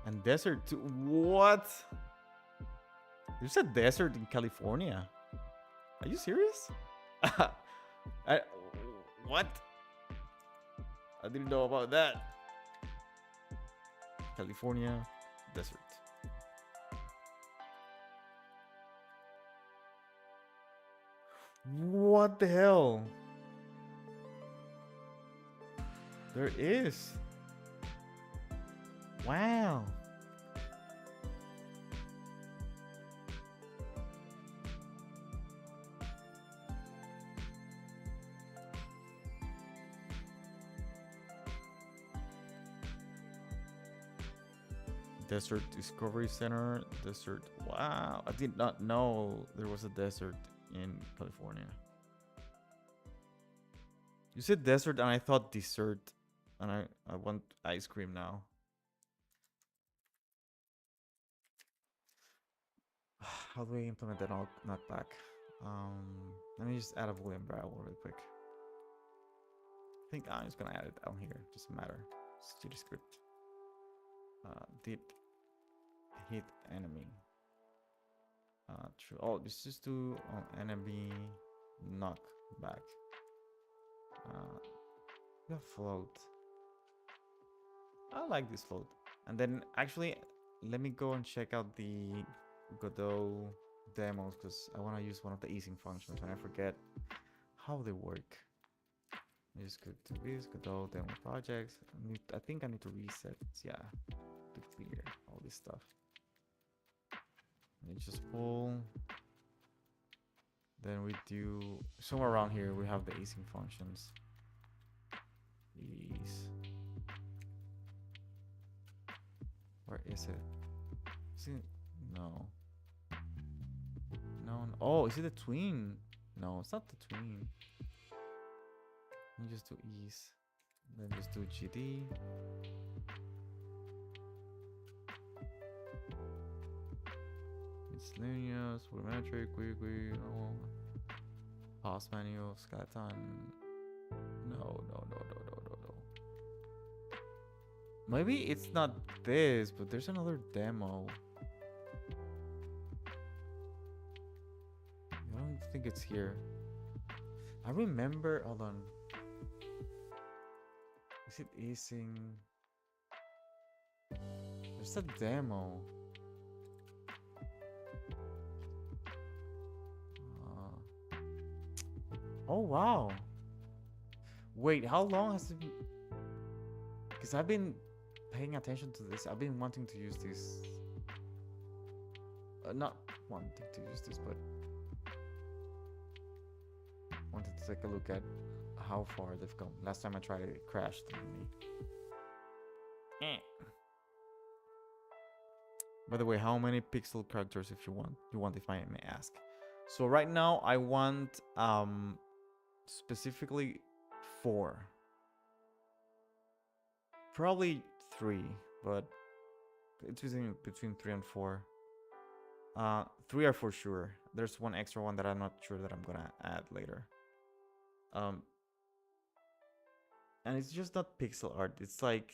And desert too. What? There's a desert in California. Are you serious? What? I didn't know about that. California desert. What the hell? There is. Wow. Desert Discovery Center. Desert. Wow, I did not know there was a desert in California. You said desert, and I thought dessert, and I want ice cream now. How do we implement that knockback? Let me just add a boolean variable really quick. I think I'm just gonna add it down here. Doesn't matter. City script. Did hit enemy. True. Oh, this is to enemy knock back. We have float. I like this float. And then actually, let me go and check out the Godot demos because I want to use one of the easing functions and I forget how they work. I just go to this Godot demo projects. I think I need to reset. Yeah, to clear all this stuff. Let me just pull. Then we do somewhere around here. We have the easing functions. Ease. Where is it? Is it? No. No. Oh, is it the tween? No, it's not the tween. Let me just do ease. Then just do GD. Miscellaneous, volumetric, quickly, no. Pause menu, skeleton. No. Maybe it's not this, but there's another demo. I don't think it's here. I remember. Hold on. Is it easing? There's a demo. Oh wow. Wait, how long has it been? Because I've been paying attention to this. I've been wanting to use this. Not wanting to use this, but wanted to take a look at how far they've come. Last time I tried it, it crashed on me. By the way, how many pixel characters if you want if I may ask? So right now I want specifically 4. Probably 3, but it's between 3 and 4. 3 are for sure. There's one extra one that I'm not sure that I'm gonna add later. And it's just not pixel art. It's like,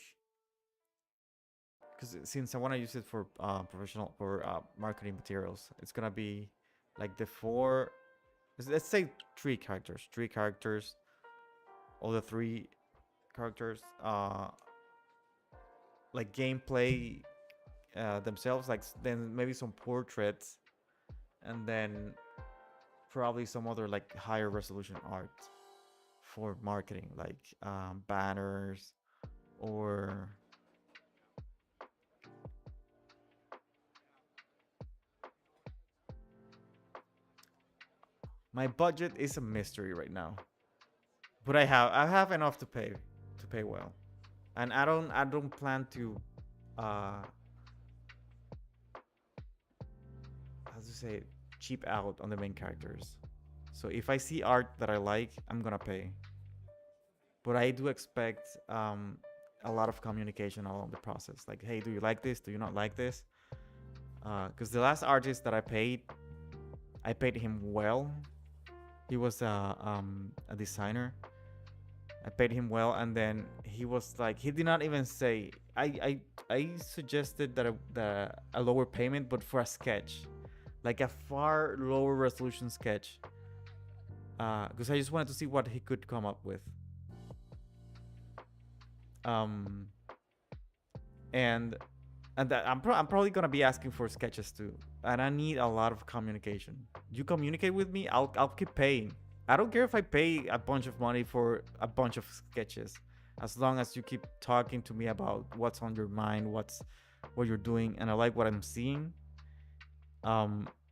because since I want to use it for marketing materials, it's gonna be like the 4. Let's say 3 characters. 3 characters. All the 3 characters. Like gameplay themselves, like then maybe some portraits, and then probably some other like higher resolution art for marketing, like banners or my budget is a mystery right now, but I have enough to pay well. And I don't plan to how to say it, cheap out on the main characters. So if I see art that I like, I'm gonna pay. But I do expect a lot of communication along the process. Like, hey, do you like this? Do you not like this? Because the last artist that I paid him well. He was a designer. I paid him well, and then he was like, he did not even say. I suggested that a lower payment, but for a sketch, like a far lower resolution sketch, because I just wanted to see what he could come up with. And that I'm probably gonna be asking for sketches too, and I need a lot of communication. You communicate with me, I'll keep paying. I don't care if I pay a bunch of money for a bunch of sketches, as long as you keep talking to me about what's on your mind, what you're doing, and I like what I'm seeing.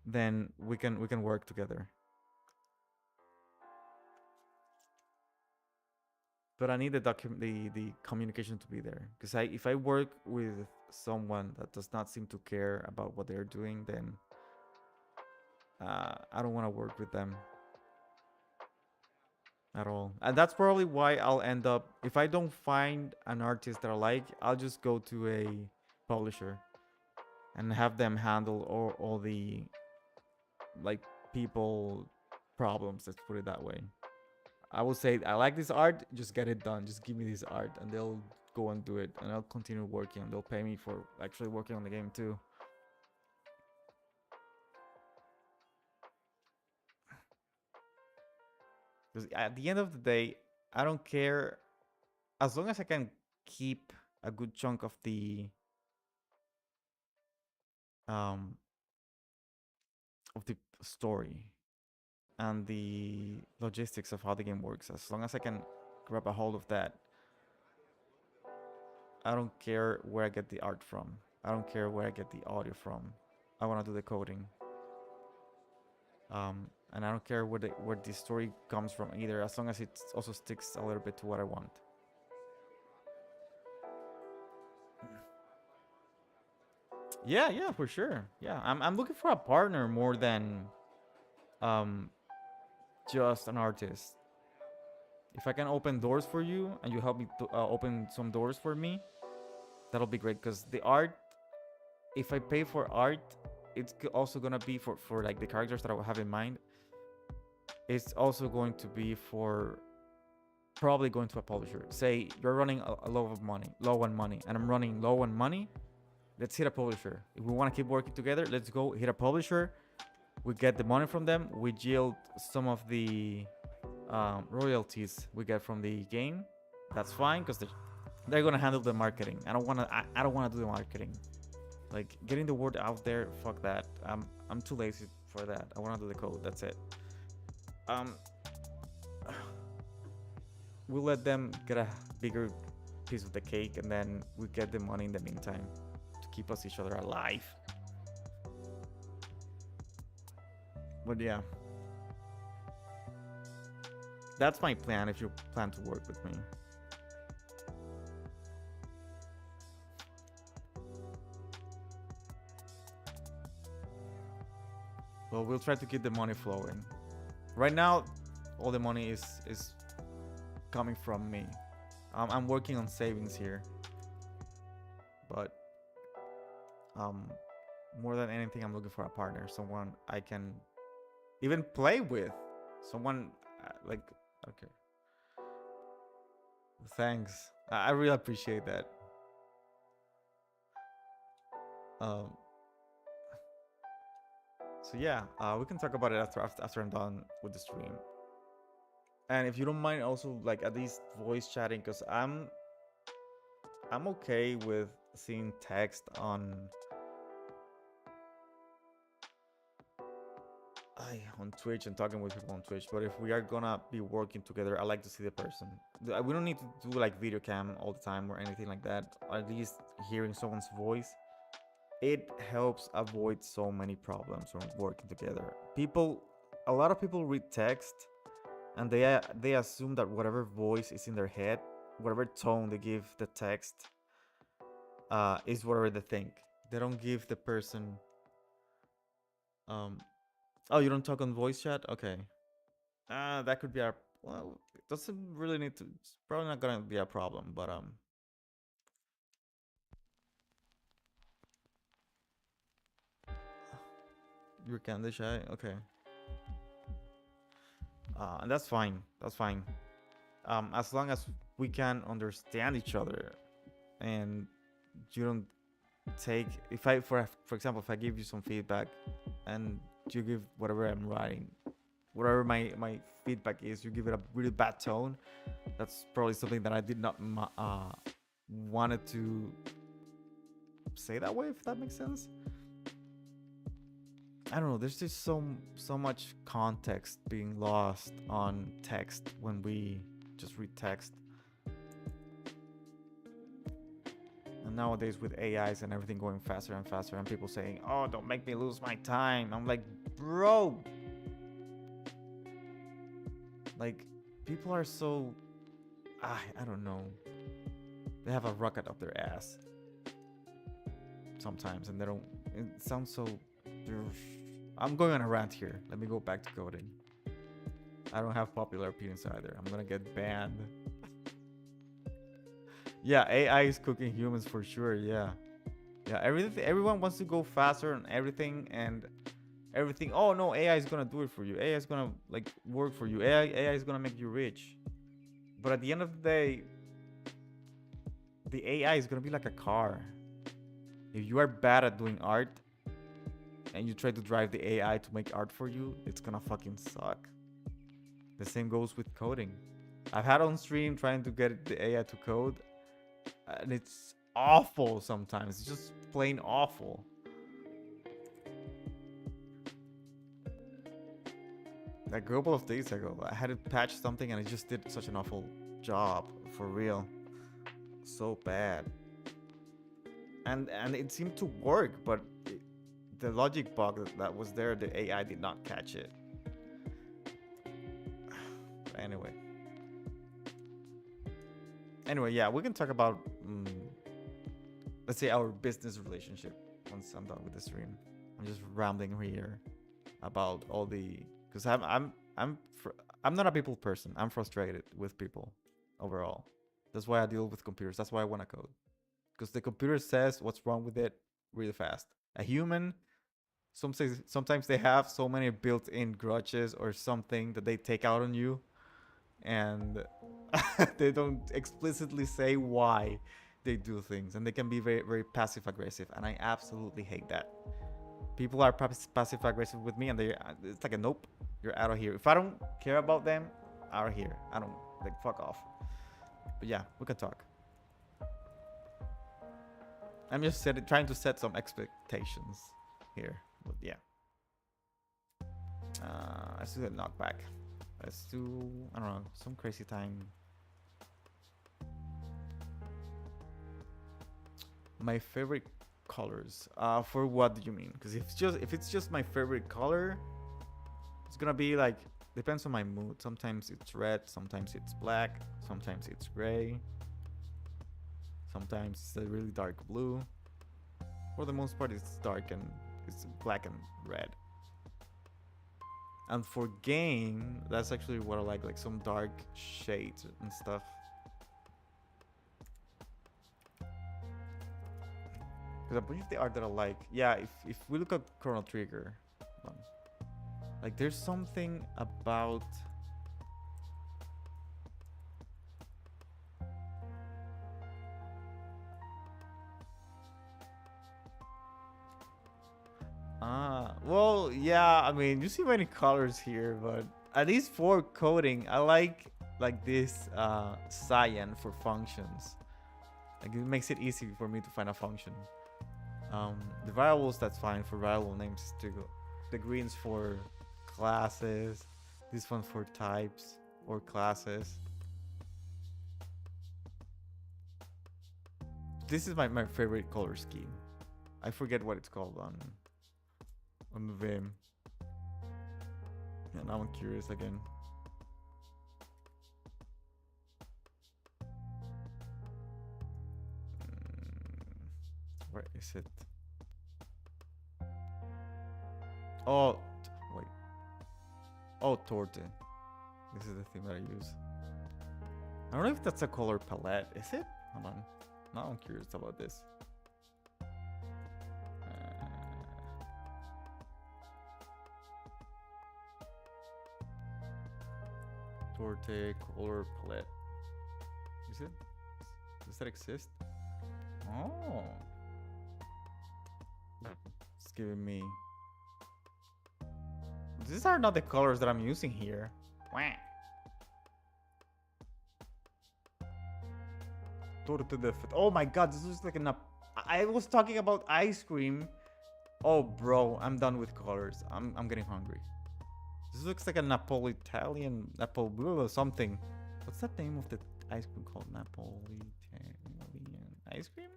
Then we can work together. but I need the communication to be there. Because if I work with someone that does not seem to care about what they're doing, then I don't want to work with them at all. And that's probably why I'll end up, if I don't find an artist that I like, I'll just go to a publisher and have them handle all the like people problems. Let's put it that way. I will say I like this art, just get it done. Just give me this art, and they'll go and do it, and I'll continue working. They'll pay me for actually working on the game too. Because at the end of the day, I don't care as long as I can keep a good chunk um of the story and the logistics of how the game works. As long as I can grab a hold of that, I don't care where I get the art from. I don't care where I get the audio from. I want to do the coding. And I don't care where the story comes from either, as long as it also sticks a little bit to what I want. Yeah, for sure. Yeah, I'm looking for a partner more than um just an artist. If I can open doors for you and you help me to, open some doors for me, that'll be great. Because the art, if I pay for art, it's also gonna be for like the characters that I have in mind. It's also going to be for probably going to a publisher. Say you're running a low on money, and I'm running low on money. Let's hit a publisher. If we want to keep working together, let's go hit a publisher. We get the money from them. We yield some of the royalties we get from the game. That's fine because they're gonna handle the marketing. I don't wanna do the marketing. Like getting the word out there. Fuck that. I'm too lazy for that. I wanna do the code. That's it. We'll let them get a bigger piece of the cake, and then we get the money in the meantime to keep us each other alive. But yeah, that's my plan if you plan to work with me. Well, we'll try to keep the money flowing. Right now, all the money is coming from me. I'm working on savings here, but more than anything, I'm looking for a partner, someone I can even play with, someone like okay. Thanks, I really appreciate that. Um, so yeah, we can talk about it after I'm done with the stream. And if you don't mind, also like at least voice chatting, because I'm okay with seeing text on Twitch and talking with people on Twitch. But if we are gonna be working together, I like to see the person. We don't need to do like video cam all the time or anything like that. At least hearing someone's voice, it helps avoid so many problems when working together. A lot of people read text and they assume that whatever voice is in their head, whatever tone they give the text, is whatever they think. They don't give the person. Oh, you don't talk on voice chat? Okay. That could be a. Well, it doesn't really need to. It's probably not gonna be a problem, but you're kinda shy. Okay. And that's fine. That's fine. As long as we can understand each other, and you don't take, if I for example, if I give you some feedback and you give whatever I'm writing, whatever my feedback is, you give it a really bad tone, that's probably something that I did not wanted to say that way, if that makes sense. I don't know, there's just so much context being lost on text when we just read text. And nowadays with AIs and everything going faster and faster, and people saying, "Oh, don't make me lose my time." I'm like, bro, like people are so, I don't know. They have a rocket up their ass sometimes, and they don't. It sounds so. I'm going on a rant here. Let me go back to coding. I don't have popular opinions either. I'm gonna get banned. Yeah, AI is cooking humans for sure. Yeah, yeah. Everyone wants to go faster and everything. Oh no, AI is gonna do it for you. AI is gonna like work for you. AI is gonna make you rich. But at the end of the day, the AI is gonna be like a car. If you are bad at doing art and you try to drive the AI to make art for you, it's gonna fucking suck. The same goes with coding. I've had on stream trying to get the AI to code, and it's awful sometimes. It's just plain awful. Like a couple of days ago, I had to patch something and it just did such an awful job, for real. So bad. And it seemed to work, but the logic bug that was there, the AI did not catch it. Anyway, yeah, we can talk about let's say our business relationship once I'm done with the stream. I'm just rambling here about all the, because I'm not a people person. I'm frustrated with people overall. That's why I deal with computers. That's why I want to code, because the computer says what's wrong with it really fast. A human, sometimes they have so many built-in grudges or something that they take out on you, and they don't explicitly say why they do things, and they can be very, very passive aggressive, and I absolutely hate that. People are passive aggressive with me, and it's like a nope, you're out of here. If I don't care about them, out of here. I don't, like, fuck off. But yeah, we can talk. I'm just trying to set some expectations here. But yeah, let's do the knockback. Let's do, I don't know, some crazy time. My favorite colors. For what do you mean? Because if it's just my favorite color, it's gonna be like, depends on my mood. Sometimes it's red, sometimes it's black, sometimes it's gray, sometimes it's a really dark blue. For the most part, it's dark and it's black and red. And for game, that's actually what I like some dark shades and stuff. Because a bunch of the art that I like, yeah, if we look at Chrono Trigger, like there's something about well, yeah, I mean, you see many colors here, but at least for coding, I like this cyan for functions. Like, it makes it easy for me to find a function. The variables, that's fine for variable names too. The greens for classes, this one for types or classes. This is my favorite color scheme. I forget what it's called on Vim. Yeah, now I'm curious again. Where is it? Oh, wait. Oh, Torte. This is the thing that I use. I don't know if that's a color palette. Is it? Hold on. Now I'm curious about this. Torte color palette. Is it? Does that exist? Oh. It's giving me. These are not the colors that I'm using here. Oh my god, this is like an. I was talking about ice cream. Oh, bro, I'm done with colors. I'm getting hungry. This looks like a Napolitan or something. What's that name of the ice cream called? Napolitan ice cream?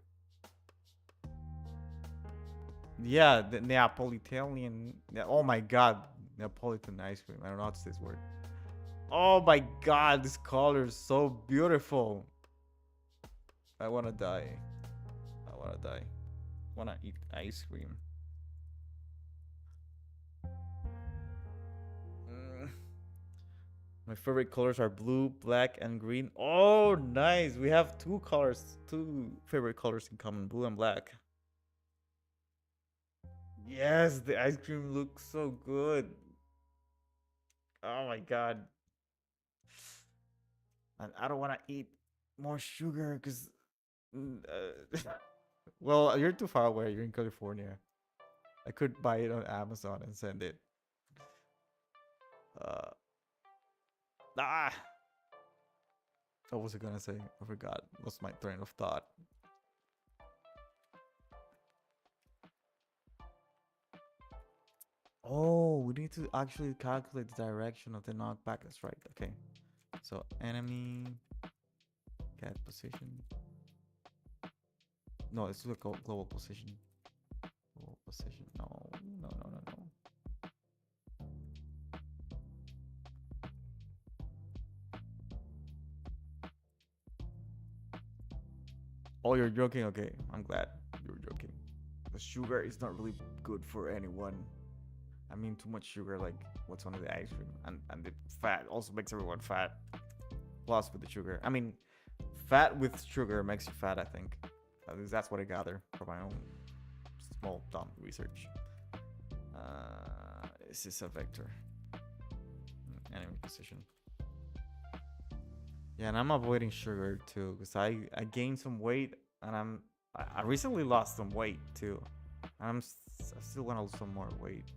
Yeah, the Neapolitan. Oh my god, Neapolitan ice cream. I don't know how to say this word. Oh my god, this color is so beautiful. I wanna die. I wanna die. Wanna eat ice cream. Mm. My favorite colors are blue, black, and green. Oh, nice. We have two colors, two favorite colors in common, blue and black. Yes, the ice cream looks so good. Oh my god. And I don't want to eat more sugar because. Well, you're too far away. You're in California. I could buy it on Amazon and send it. Uh, ah, what was I gonna say? I forgot. Lost my train of thought. Oh, we need to actually calculate the direction of the knockback. That's right. Okay. So enemy get position. No, it's the global position. Global position. No, no, no, no, no. Oh, you're joking? Okay, I'm glad you're joking. The sugar is not really good for anyone. I mean, too much sugar, like what's on the ice cream, and the fat also makes everyone fat. Plus with the sugar, I mean, fat with sugar makes you fat. I think. At least that's what I gather from my own small dumb research. Is this a vector? Enemy position. Yeah, and I'm avoiding sugar too because I gained some weight and I recently lost some weight too. And I still want to lose some more weight.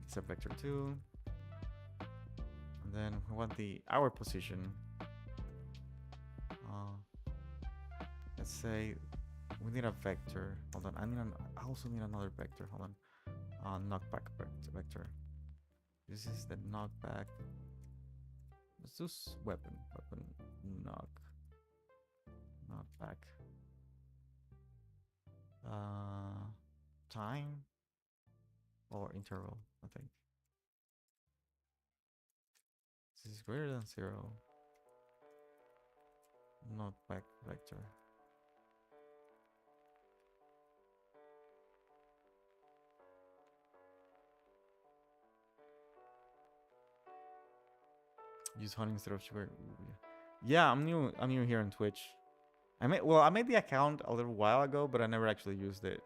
Set vector 2. And then we want the hour position. Let's say we need a vector. Hold on, I also need another vector. Hold on. Knockback vector. This is the knockback. Let's do weapon knockback. Time or interval, I think. This is greater than 0. Knockback vector. Use honey instead of sugar. Yeah, I'm new here on Twitch. I made the account a little while ago, but I never actually used it.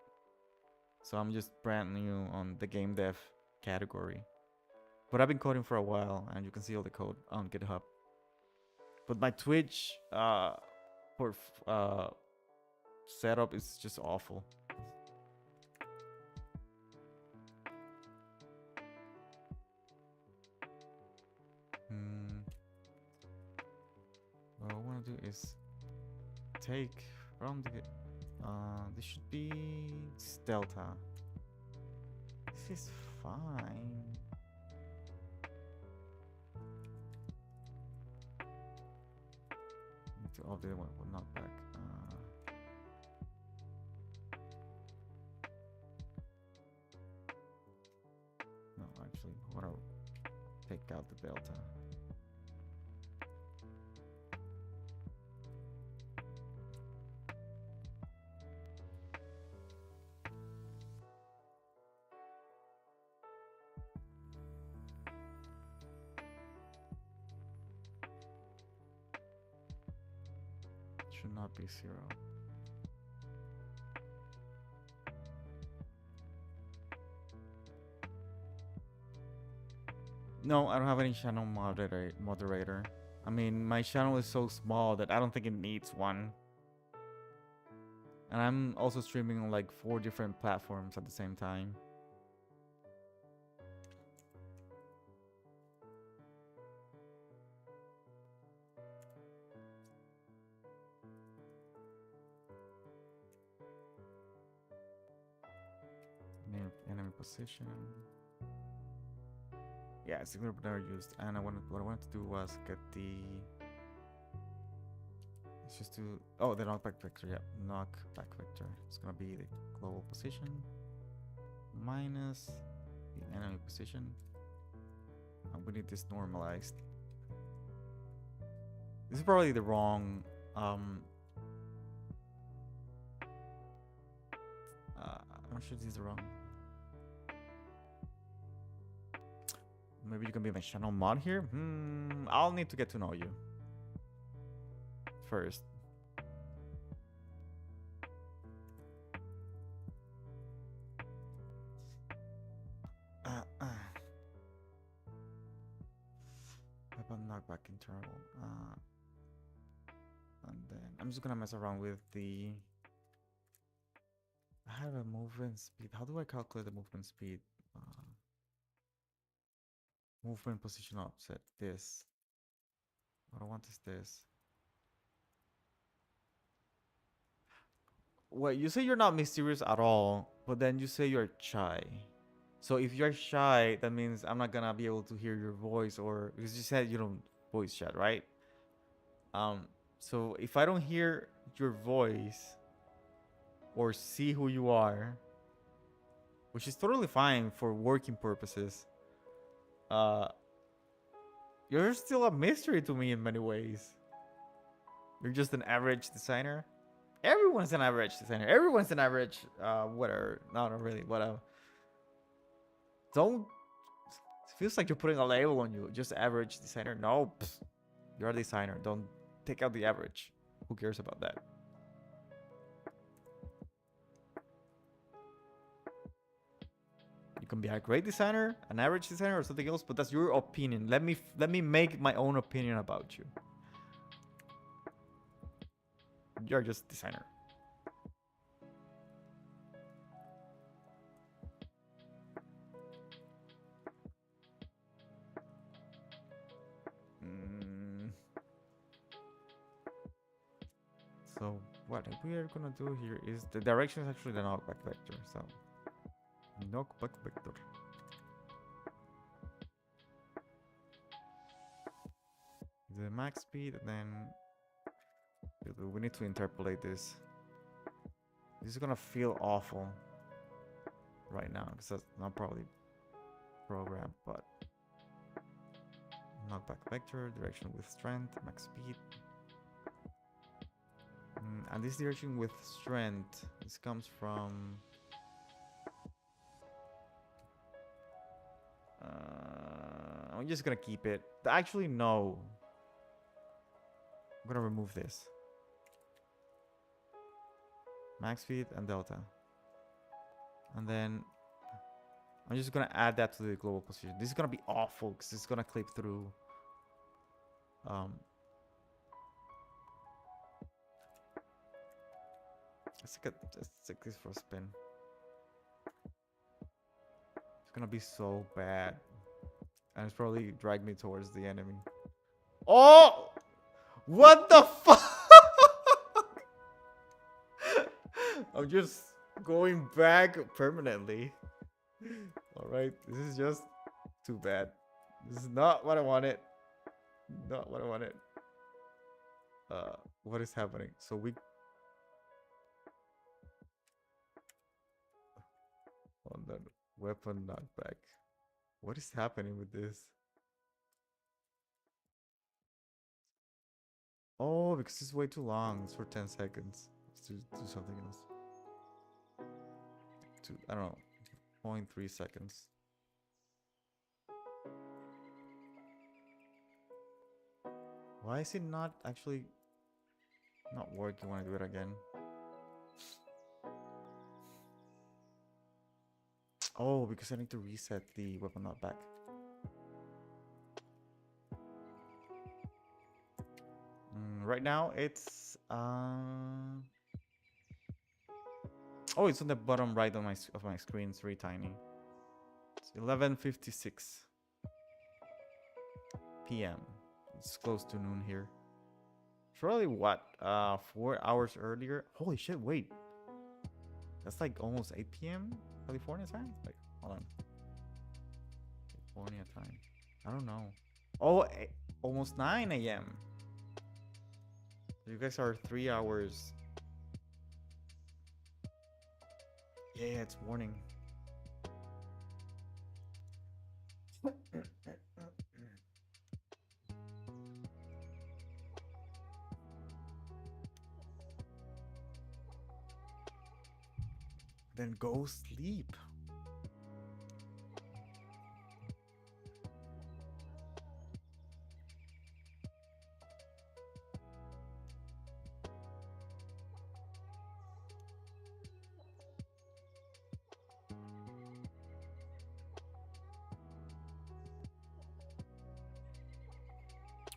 So I'm just brand new on the game dev category. But I've been coding for a while, and you can see all the code on GitHub. But my Twitch setup is just awful. What I want to do is take from the this should be delta. This is fine. Need to update one, not back. No, actually, I want to take out the delta. Should not be 0. No, I don't have any channel moderator. I mean, my channel is so small that I don't think it needs one. And I'm also streaming on like 4 different platforms at the same time. Enemy position. Yeah, signal never used. And what I wanted to do was get the. Let's just do. Oh, the knockback vector. Yeah, knockback vector. It's gonna be the global position. minus the enemy position. We need this normalized. This is probably the wrong I'm sure this is wrong. Maybe you can be my channel mod here. I'll need to get to know you first. Weapon knockback internal. And then I'm just gonna mess around with the. I have a movement speed. How do I calculate the movement speed? Movement position offset. This. What I want is this. Well, you say you're not mysterious at all, but then you say you're shy. So if you're shy, that means I'm not gonna be able to hear your voice, or because you said you don't voice chat, right? So if I don't hear your voice or see who you are, which is totally fine for working purposes, you're still a mystery to me in many ways. You're just an average designer. Everyone's an average designer. Everyone's an average, whatever. No, not really. But don't. It feels like you're putting a label on you. Just average designer. No, you're a designer. Don't take out the average. Who cares about that? You can be a great designer, an average designer, or something else. But that's your opinion. Let me make my own opinion about you. You're just a designer. So what we are gonna do here is the direction is actually the knockback vector. So knockback vector. The max speed, and then we need to interpolate this. This is gonna feel awful right now because that's not probably programmed, but knockback vector, direction with strength, max speed. And this direction with strength, this comes from I'm just gonna keep it. Actually, no. I'm gonna remove this. Max speed and delta. And then I'm just gonna add that to the global position. This is gonna be awful because it's gonna clip through. Let's take this for a spin. It's gonna be so bad, and it's probably drag me towards the enemy. Oh, what the fuck! I'm just going back permanently. All right, this is just too bad. This is not what I wanted. Not what I wanted. What is happening? So we. On the weapon knockback. What is happening with this? Oh, because it's way too long. It's for 10 seconds. Let's do something else. I don't know. 0.3 seconds. Why is it not actually not working when I do it again? Oh, because I need to reset the weapon knockback. Right now it's oh, it's on the bottom right of my screen. It's very tiny. It's 11:56 p.m. It's close to noon here. It's probably what 4 hours earlier. Holy shit! Wait, that's like almost 8 p.m. California time. Like, hold on. California time. I don't know. Oh, almost 9 a.m. You guys are 3 hours. Yeah, it's morning. Then go sleep.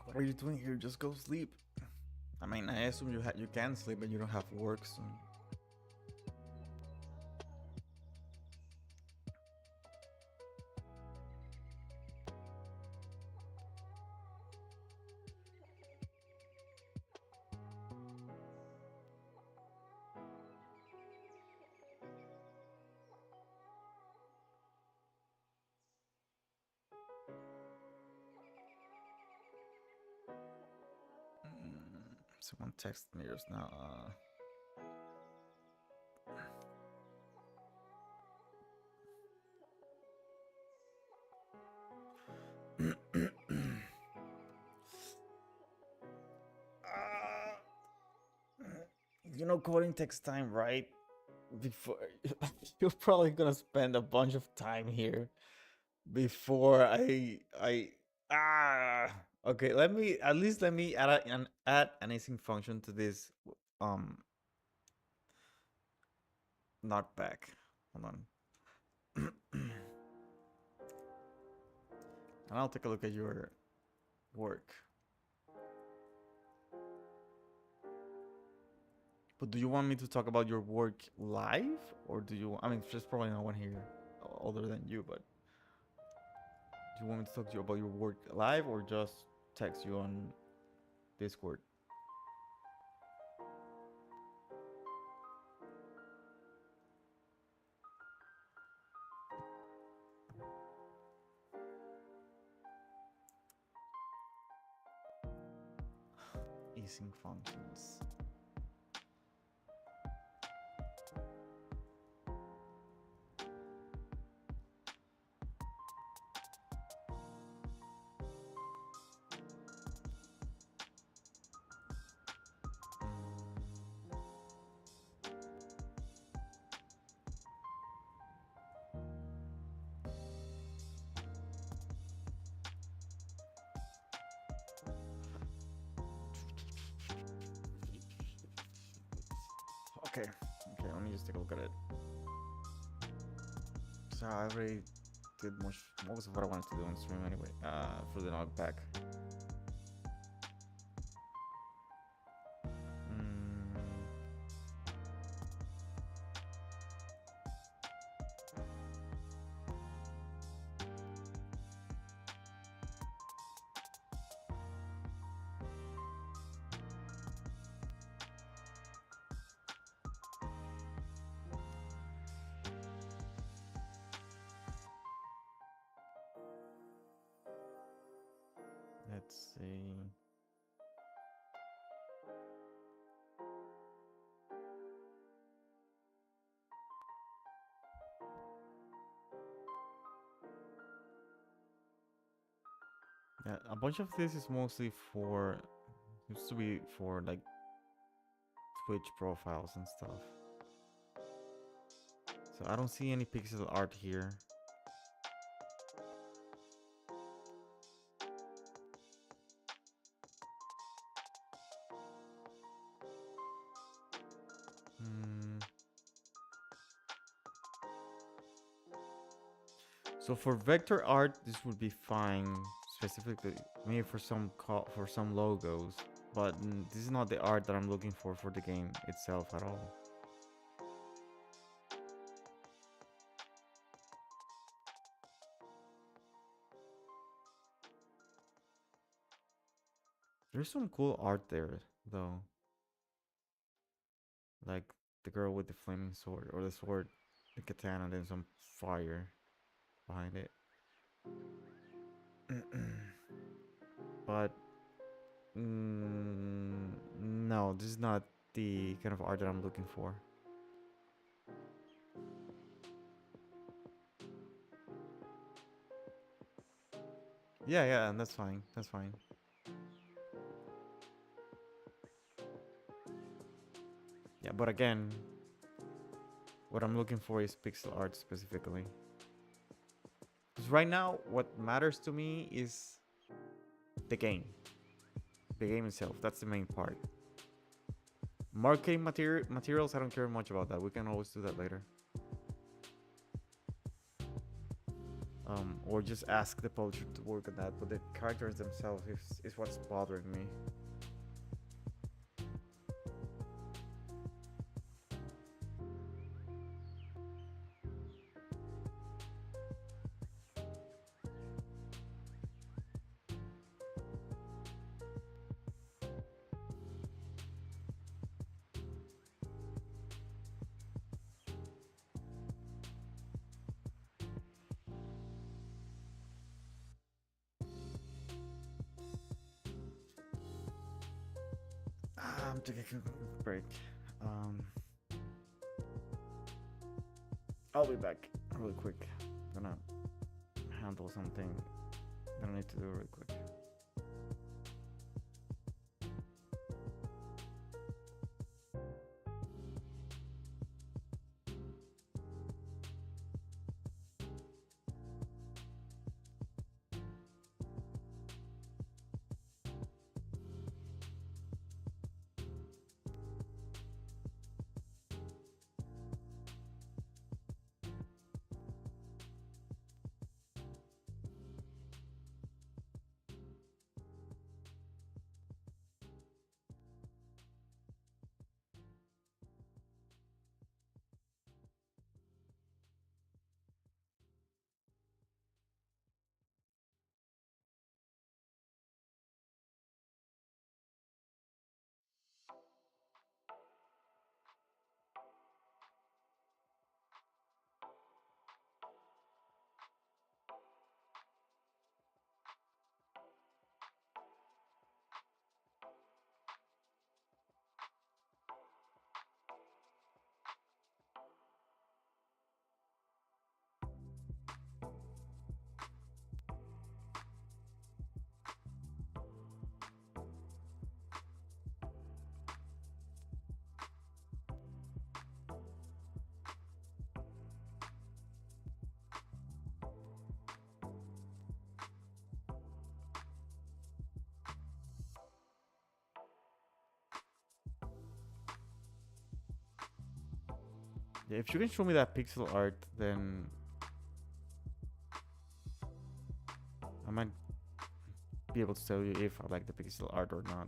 What are you doing here? Just go sleep. I mean, I assume you can sleep and you don't have work soon. Someone texted me just now. You know, coding takes time, right? Before you're probably gonna spend a bunch of time here before okay. Let me add an async function to this knockback. Hold on. And I'll take a look at your work. But do you want me to talk about your work live, or do you? I mean, there's probably no one here other than you. But do you want me to talk to you about your work live, or just text you on Discord? Async functions. Okay, let me just take a look at it. So I already did most of what I wanted to do on stream anyway, for the knockback. Let's see. Yeah, a bunch of this is mostly used to be for like Twitch profiles and stuff. So I don't see any pixel art here. So for vector art, this would be fine, specifically maybe for some logos, but this is not the art that I'm looking for the game itself at all. There's some cool art there, though. Like the girl with the flaming sword, or the sword, the katana, and then some fire behind it. But no, this is not the kind of art that I'm looking for. Yeah, yeah, and that's fine. That's fine. Yeah, but again, what I'm looking for is pixel art specifically. Because right now, what matters to me is the game. The game itself. That's the main part. Marketing materials, I don't care much about that. We can always do that later. Or just ask the publisher to work on that. But the characters themselves is what's bothering me. I'm taking a quick break. Um, I'll be back really quick. I'm gonna handle something that I need to do really quick. Yeah, if you can show me that pixel art, then I might be able to tell you if I like the pixel art or not.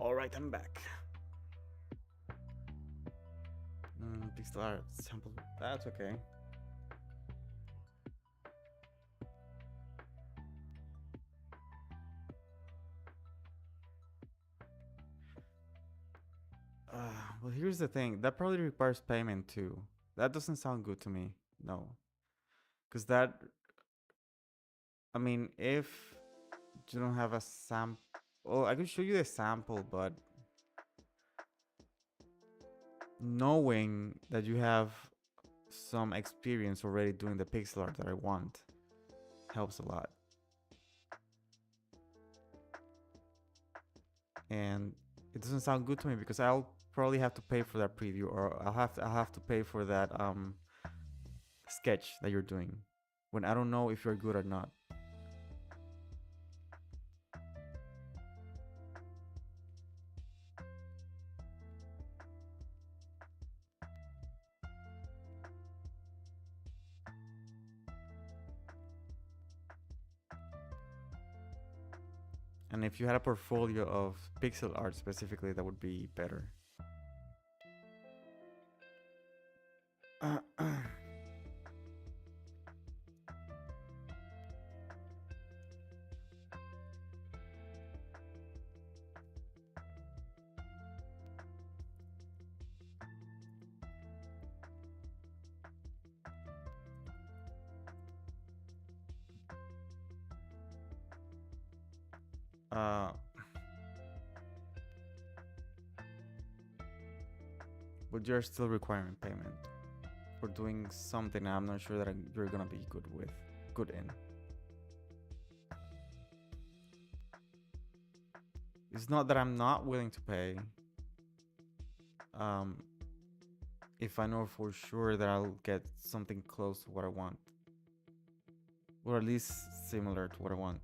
Alright, I'm back. Pixel art sample. That's okay. Well, here's the thing. That probably requires payment too. That doesn't sound good to me. No. Because that... I mean, if you don't have a sample... Well, I can show you the sample, but... knowing that you have some experience already doing the pixel art that I want helps a lot. And it doesn't sound good to me because I'll probably have to pay for that preview, or I'll have to pay for that sketch that you're doing when I don't know if you're good or not. And if you had a portfolio of pixel art specifically, that would be better. But you're still requiring payment for doing something I'm not sure that you're gonna be good in. It's not that I'm not willing to pay. If I know for sure that I'll get something close to what I want, or at least similar to what I want.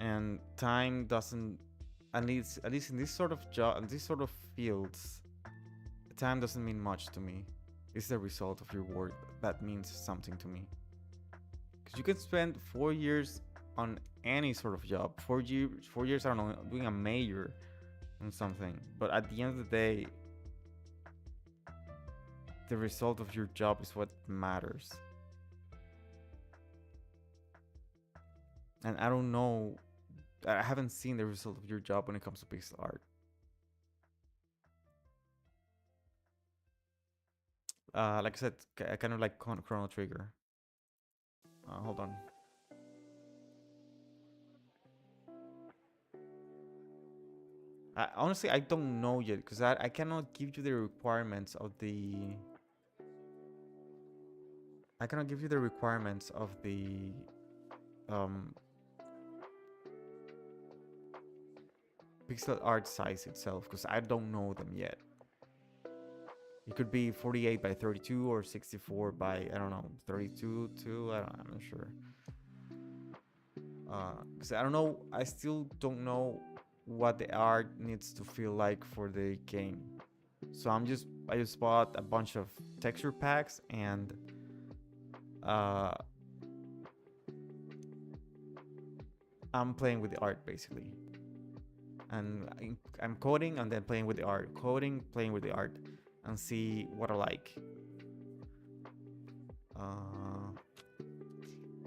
And time doesn't, at least in this sort of job, in this sort of fields, time doesn't mean much to me. It's the result of your work that means something to me. Because you can spend 4 years on any sort of job. 4 years, I don't know, doing a major on something. But at the end of the day, the result of your job is what matters. And I don't know, I haven't seen the result of your job when it comes to pixel art. Like I said, I kind of like Chrono Trigger. Hold on. Honestly, I don't know yet because I cannot give you the requirements of the... I cannot give you the requirements of the... pixel art size itself because I don't know them yet. It could be 48 by 32 or 64 by, I don't know, 32 too. I'm not sure. Because I don't know, I still don't know what the art needs to feel like for the game. So I just bought a bunch of texture packs and I'm playing with the art basically. And I'm coding and then playing with the art, coding, playing with the art, and see what I like.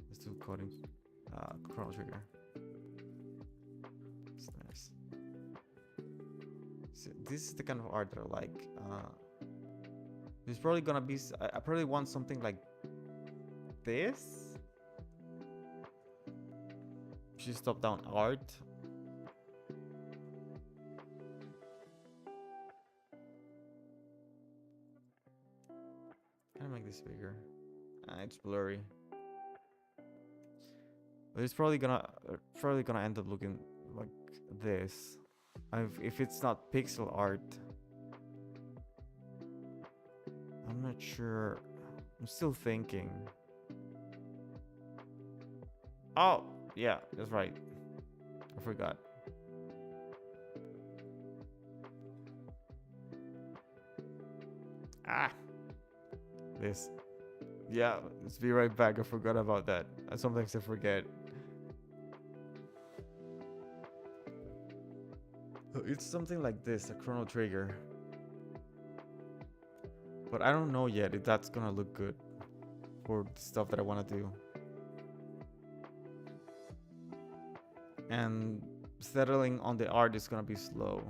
Let's do coding. Chrono Trigger. It's nice. So this is the kind of art that I like. There's probably gonna be. I probably want something like this. Just top-down art. Can I make this bigger? It's blurry. But it's probably gonna end up looking like this. If it's not pixel art. I'm not sure. I'm still thinking. Oh, yeah, that's right. I forgot. This. Yeah, let's be right back. I forgot about that. Sometimes I forget. It's something like this, a Chrono Trigger. But I don't know yet if that's gonna look good for the stuff that I want to do. And settling on the art is gonna be slow.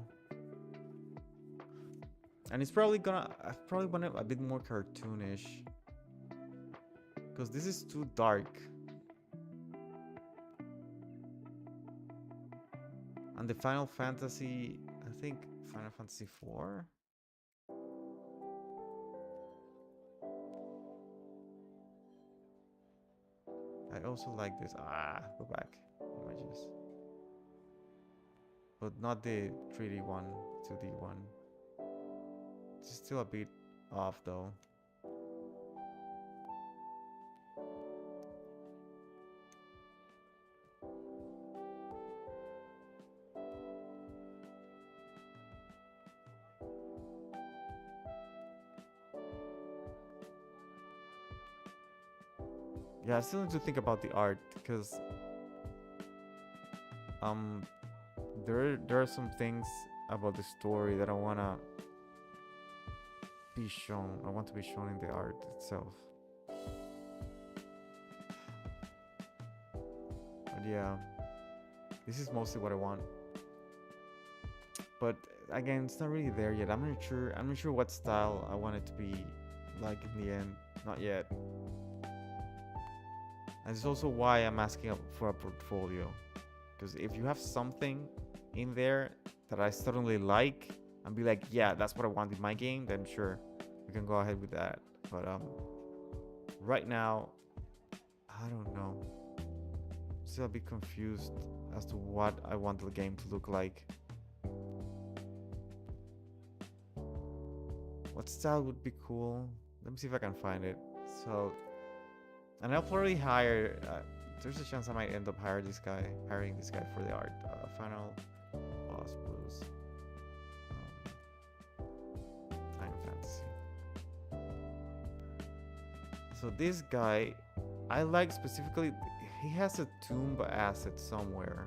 And it's probably gonna, I probably want it a bit more cartoonish. Because this is too dark. And the Final Fantasy, I think Final Fantasy 4. I also like this. Go back. Images. But not the 3D one, 2D one. It's still a bit off though. Yeah, I still need to think about the art because there are some things about the story that I wanna be shown. I want to be shown in the art itself. But yeah, this is mostly what I want. But again, it's not really there yet. I'm not sure what style I want it to be like in the end. Not yet. And it's also why I'm asking for a portfolio. Because if you have something in there that I suddenly like and be like, yeah, that's what I want in my game, then sure, we can go ahead with that. But right now, I don't know. I'm still a bit confused as to what I want the game to look like. What style would be cool? Let me see if I can find it. So, and I'll probably hire. There's a chance I might end up hiring this guy for the art. Final Boss Blues. Final Fantasy. So this guy, I like specifically. He has a tomb asset somewhere.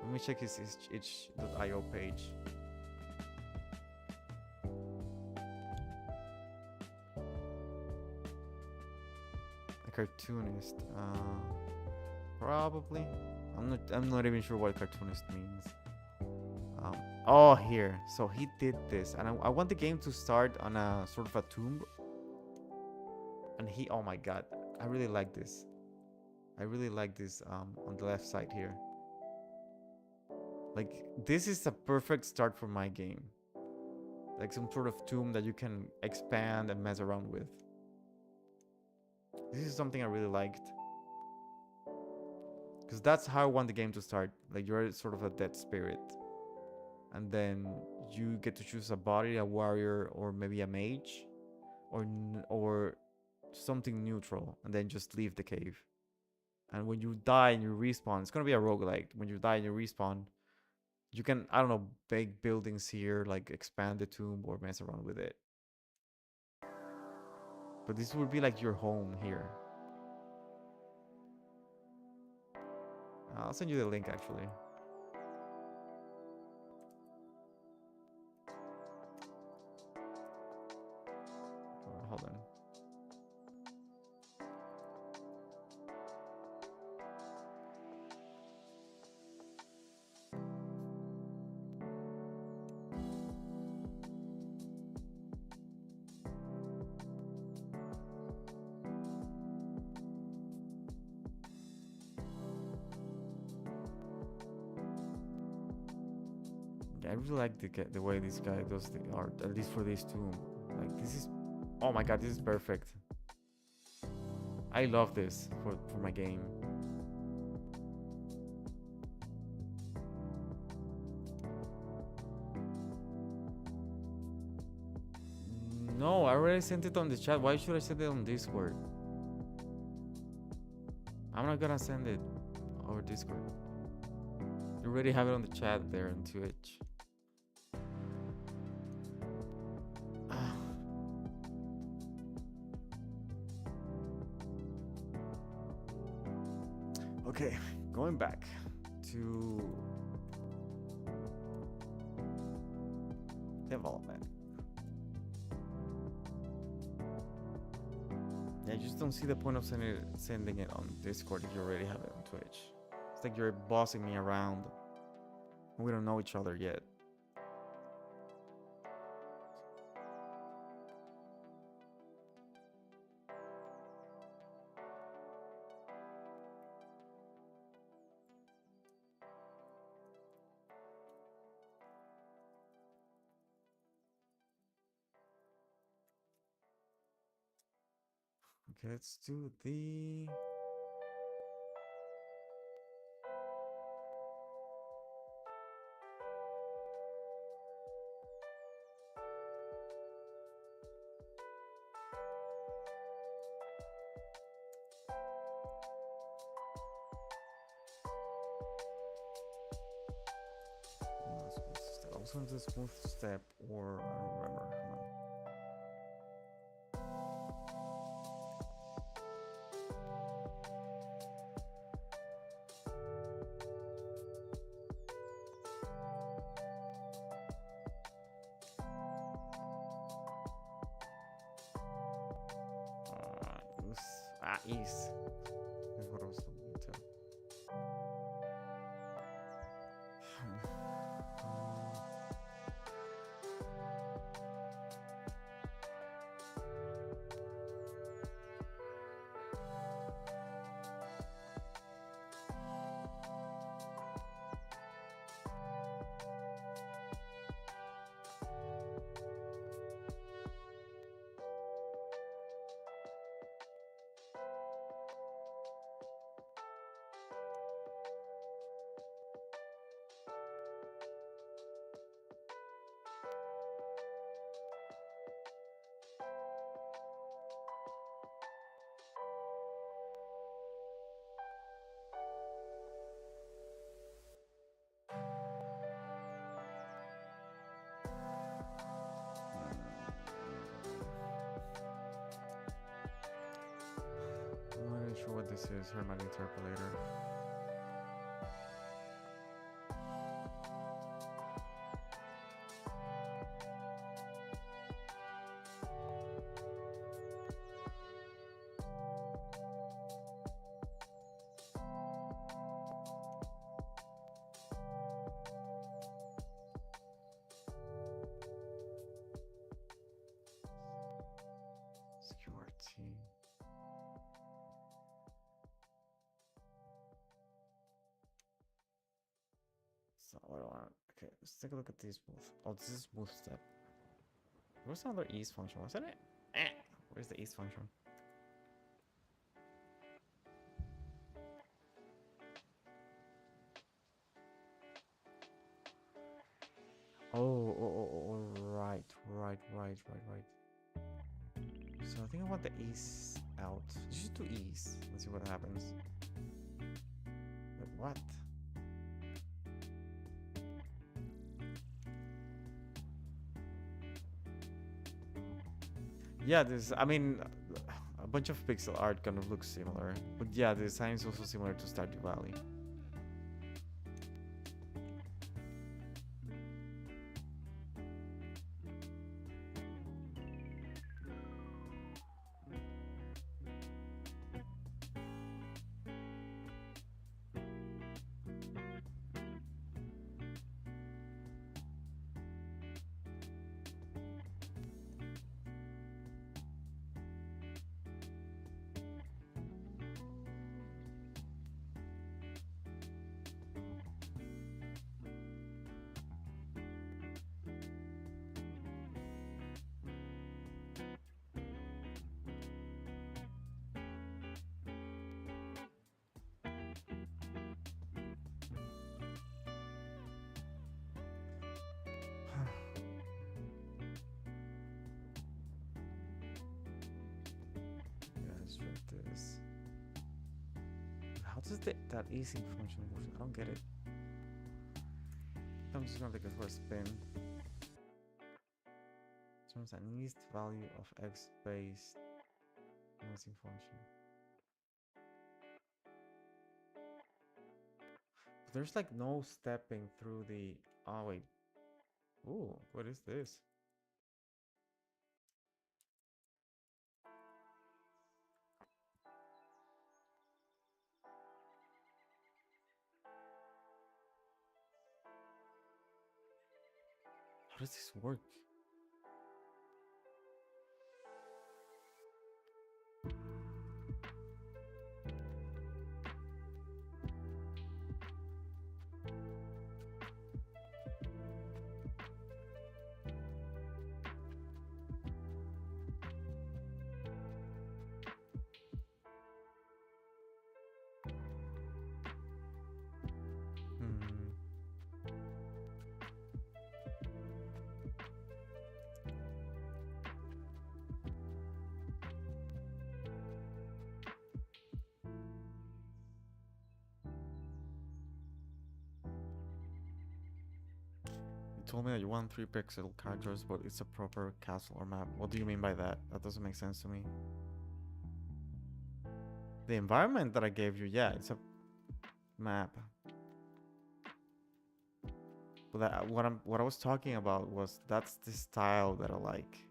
Let me check his itch.io page. Cartoonist, probably. I'm not even sure what cartoonist means. Oh, here. So he did this, and I want the game to start on a sort of a tomb. And oh my god, I really like this. I really like this on the left side here. Like, this is a perfect start for my game. Like some sort of tomb that you can expand and mess around with. This is something I really liked. Because that's how I want the game to start. Like, you're sort of a dead spirit. And then you get to choose a body, a warrior, or maybe a mage. Or something neutral. And then just leave the cave. And when you die and you respawn, it's going to be a roguelike. When you die and you respawn, you can, I don't know, make buildings here, like expand the tomb or mess around with it. But this would be like your home here. I'll send you the link actually. Hold on. I really like the way this guy does the art, at least for this tomb. Like, this is, oh my god, this is perfect. I love this for my game. No, I already sent it on the chat. Why should I send it on Discord? I'm not gonna send it over Discord. You already have it on the chat there on Twitch. Okay, going back to development. Yeah, I just don't see the point of sending it on Discord if you already have it on Twitch. It's like you're bossing me around. We don't know each other yet. Okay, let's do the... I was on the smooth step, or I don't remember. Hold on. East. Is what I was looking to. I'm not even sure what this is. Hermit interpolator. Security. So what do I want? Okay, let's take a look at these both. Oh, this is smooth step. Where's the other ease function? Wasn't it? Where's the ease function? Oh, right. So I think I want the ease out. Just do ease. Let's see what happens. Wait, what? Yeah, this. I mean, a bunch of pixel art kind of looks similar, but yeah, the design is also similar to Stardew Valley. This. How does that easing function work? I don't get it. I'm just gonna take it for a spin. Turns an eased value of x based easing function. There's like no stepping through the... Oh, wait. Ooh, what is this? How does this work? Hmm. You told me that you want 3 pixel characters, but it's a proper castle or map. What do you mean by that? That doesn't make sense to me. The environment that I gave you, yeah, it's a map. But that, what I was talking about was that's the style that I like.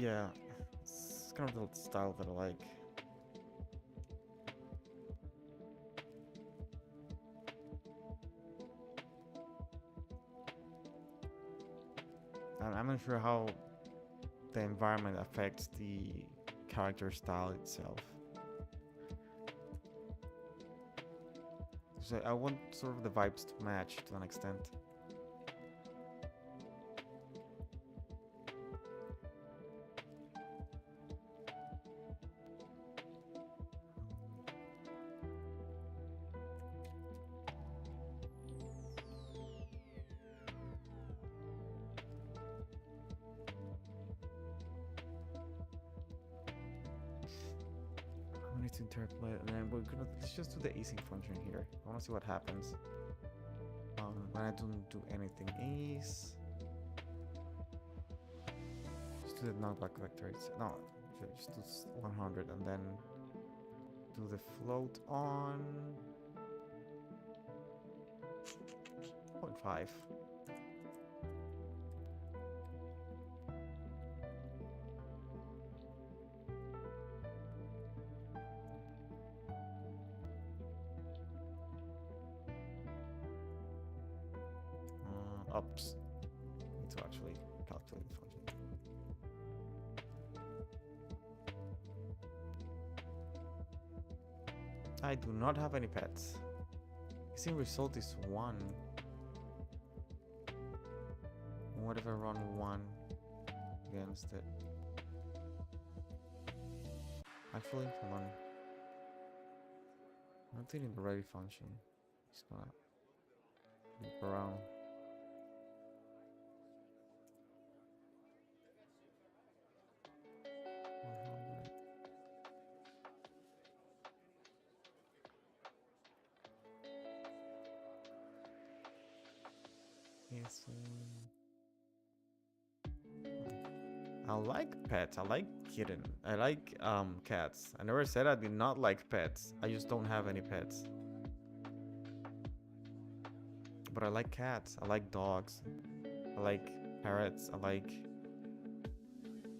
Yeah, it's kind of the style that I like. I'm not sure how the environment affects the character style itself. So I want sort of the vibes to match to an extent. I need to interpolate, and then let's just do the easing function here. I want to see what happens when I don't do anything. Ease. Just do the knockback vector. No, just do 100 and then do the float on 0.5. Oops. Need to actually calculate the function. I do not have any pets. Missing result is 1. What if I run 1 against it? Actually, hold on. I'm thinking the ready function. It's gonna loop around. Yes. I like pets. I like kitten. I like cats. I never said I did not like pets. I just don't have any pets. But I like cats. I like dogs. I like parrots. I like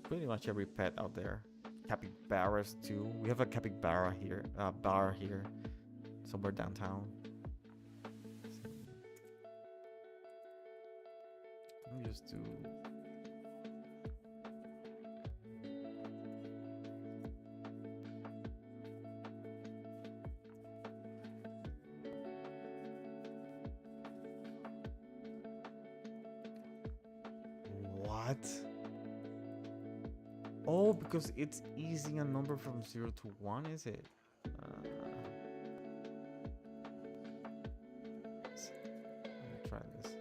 pretty much every pet out there. Capybaras too. We have a capybara here. Bar here, somewhere downtown. Let me just do. What? Oh, because it's easy a number from 0 to 1, is it? Let me try this.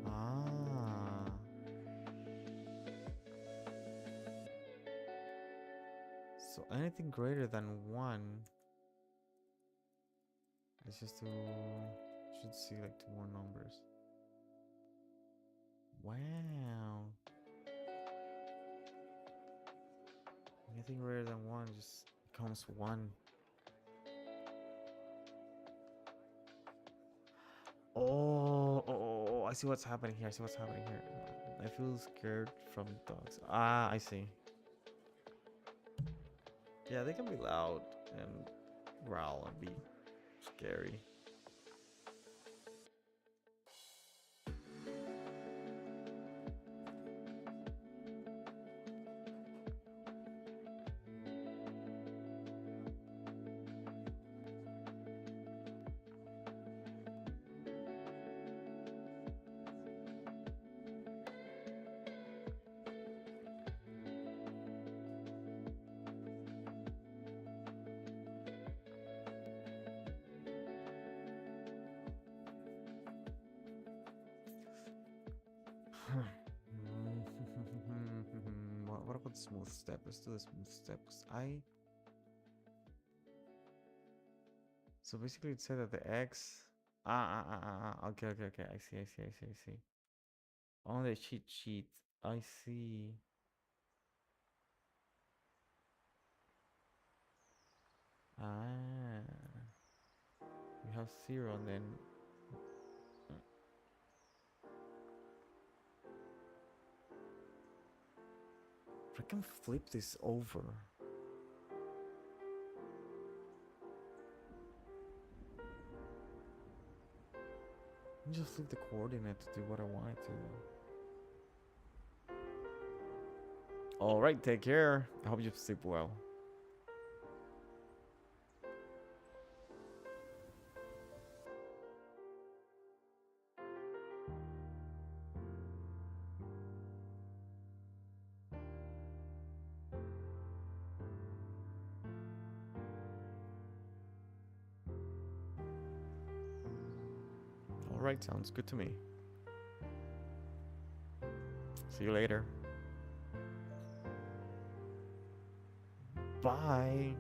Ah. So anything greater than 1. It's just to should see like 2 more numbers. Wow. Anything greater than 1 just becomes 1. Oh, I see what's happening here. I feel scared from dogs. Ah, I see. Yeah, they can be loud and growl and be scary. What about the smooth step? Let's do the smooth step. So basically it said that the X. Okay. I see. On the cheat sheet. I see. Ah. We have 0 and then. I can flip this over. Just flip the coordinate to do what I want it to. Alright, take care. I hope you sleep well. Alright, sounds good to me. See you later. Bye.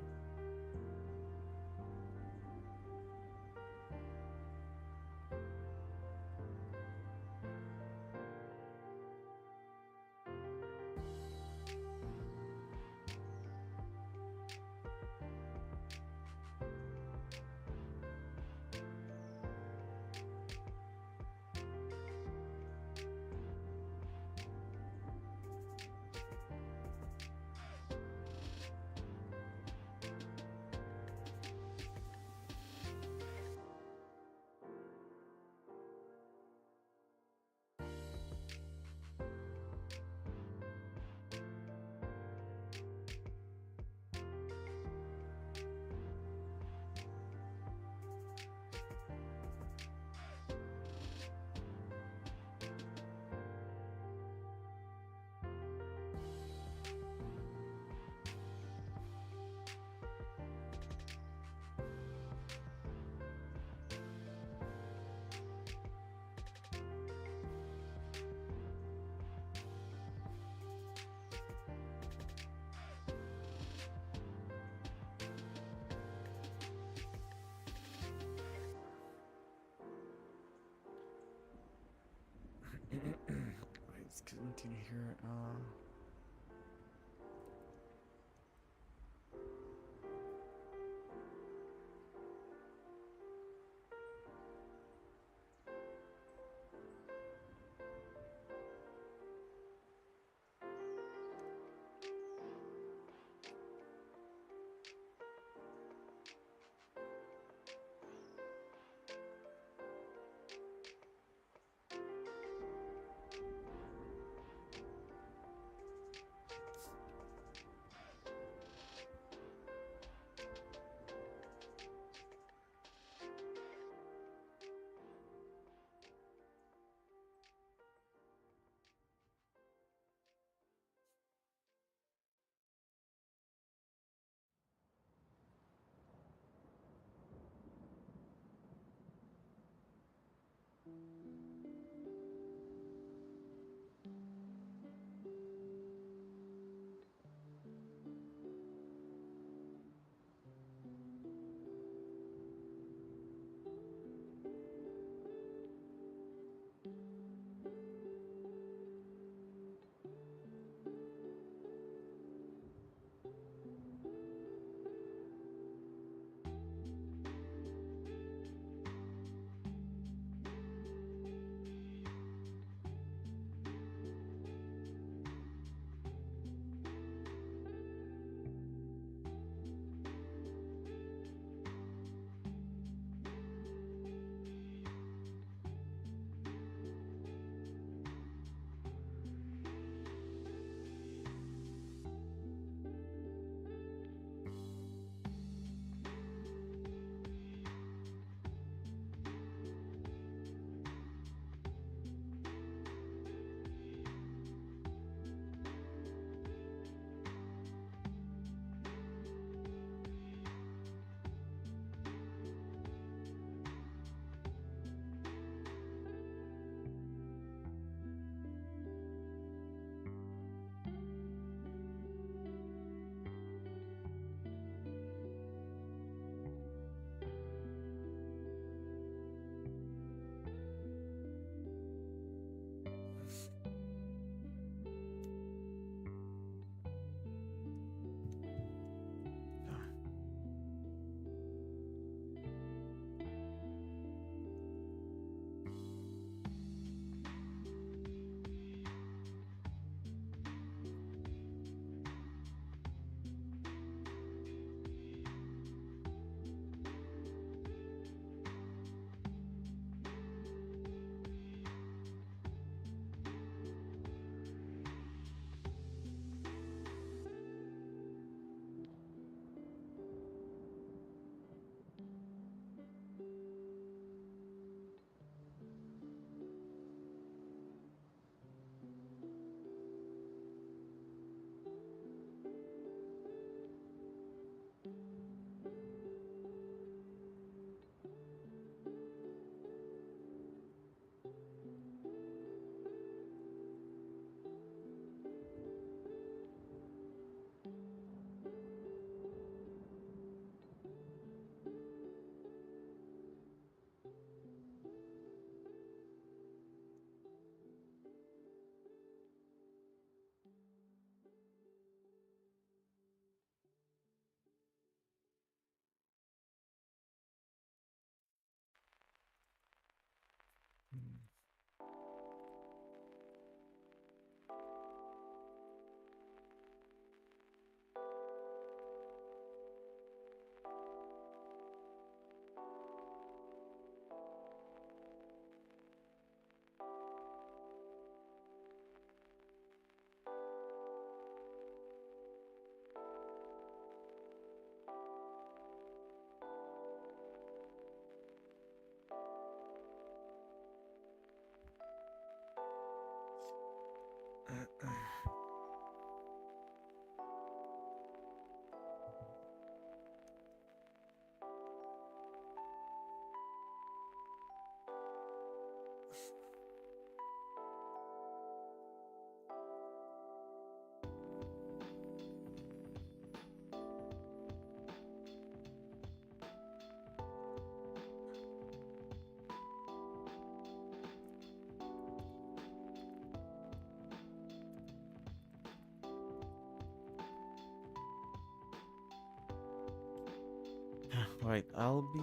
Let's continue here. Right, I'll be.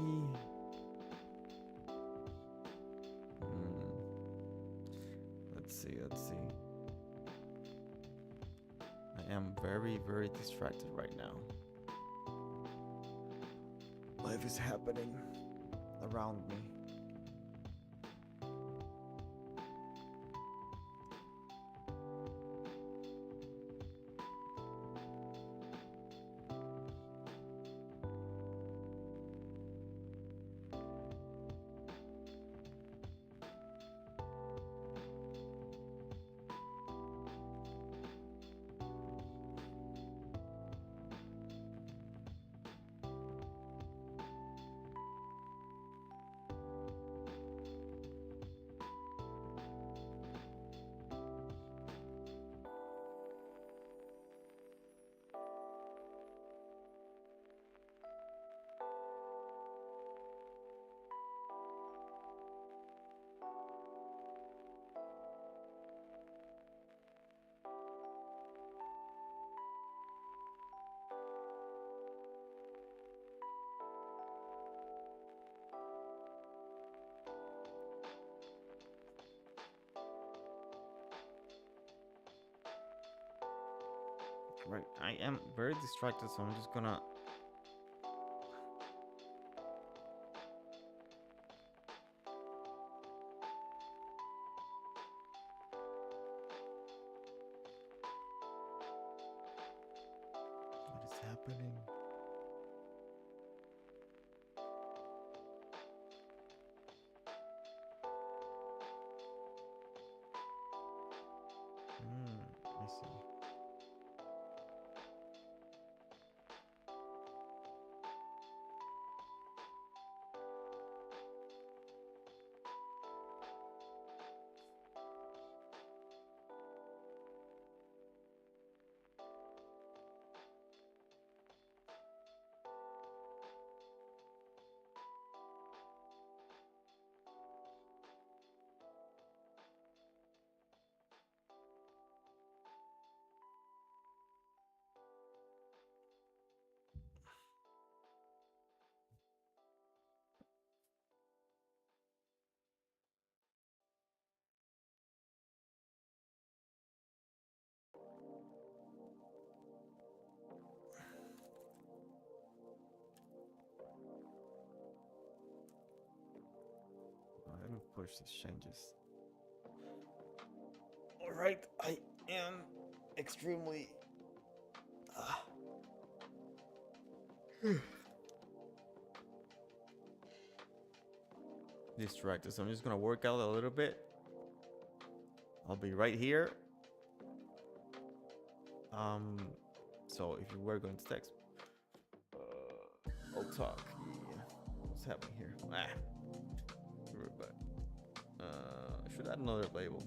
Hmm, let's see, let's see. I am very, very distracted right now. Life is happening around me. Right, I am very distracted, so I'm just gonna. What is happening? I see. Let me push these changes. Alright, I am extremely distracted, so I'm just gonna work out a little bit. I'll be right here. So if you were going to text, I'll talk. Yeah. What's happening here? But I should add another label.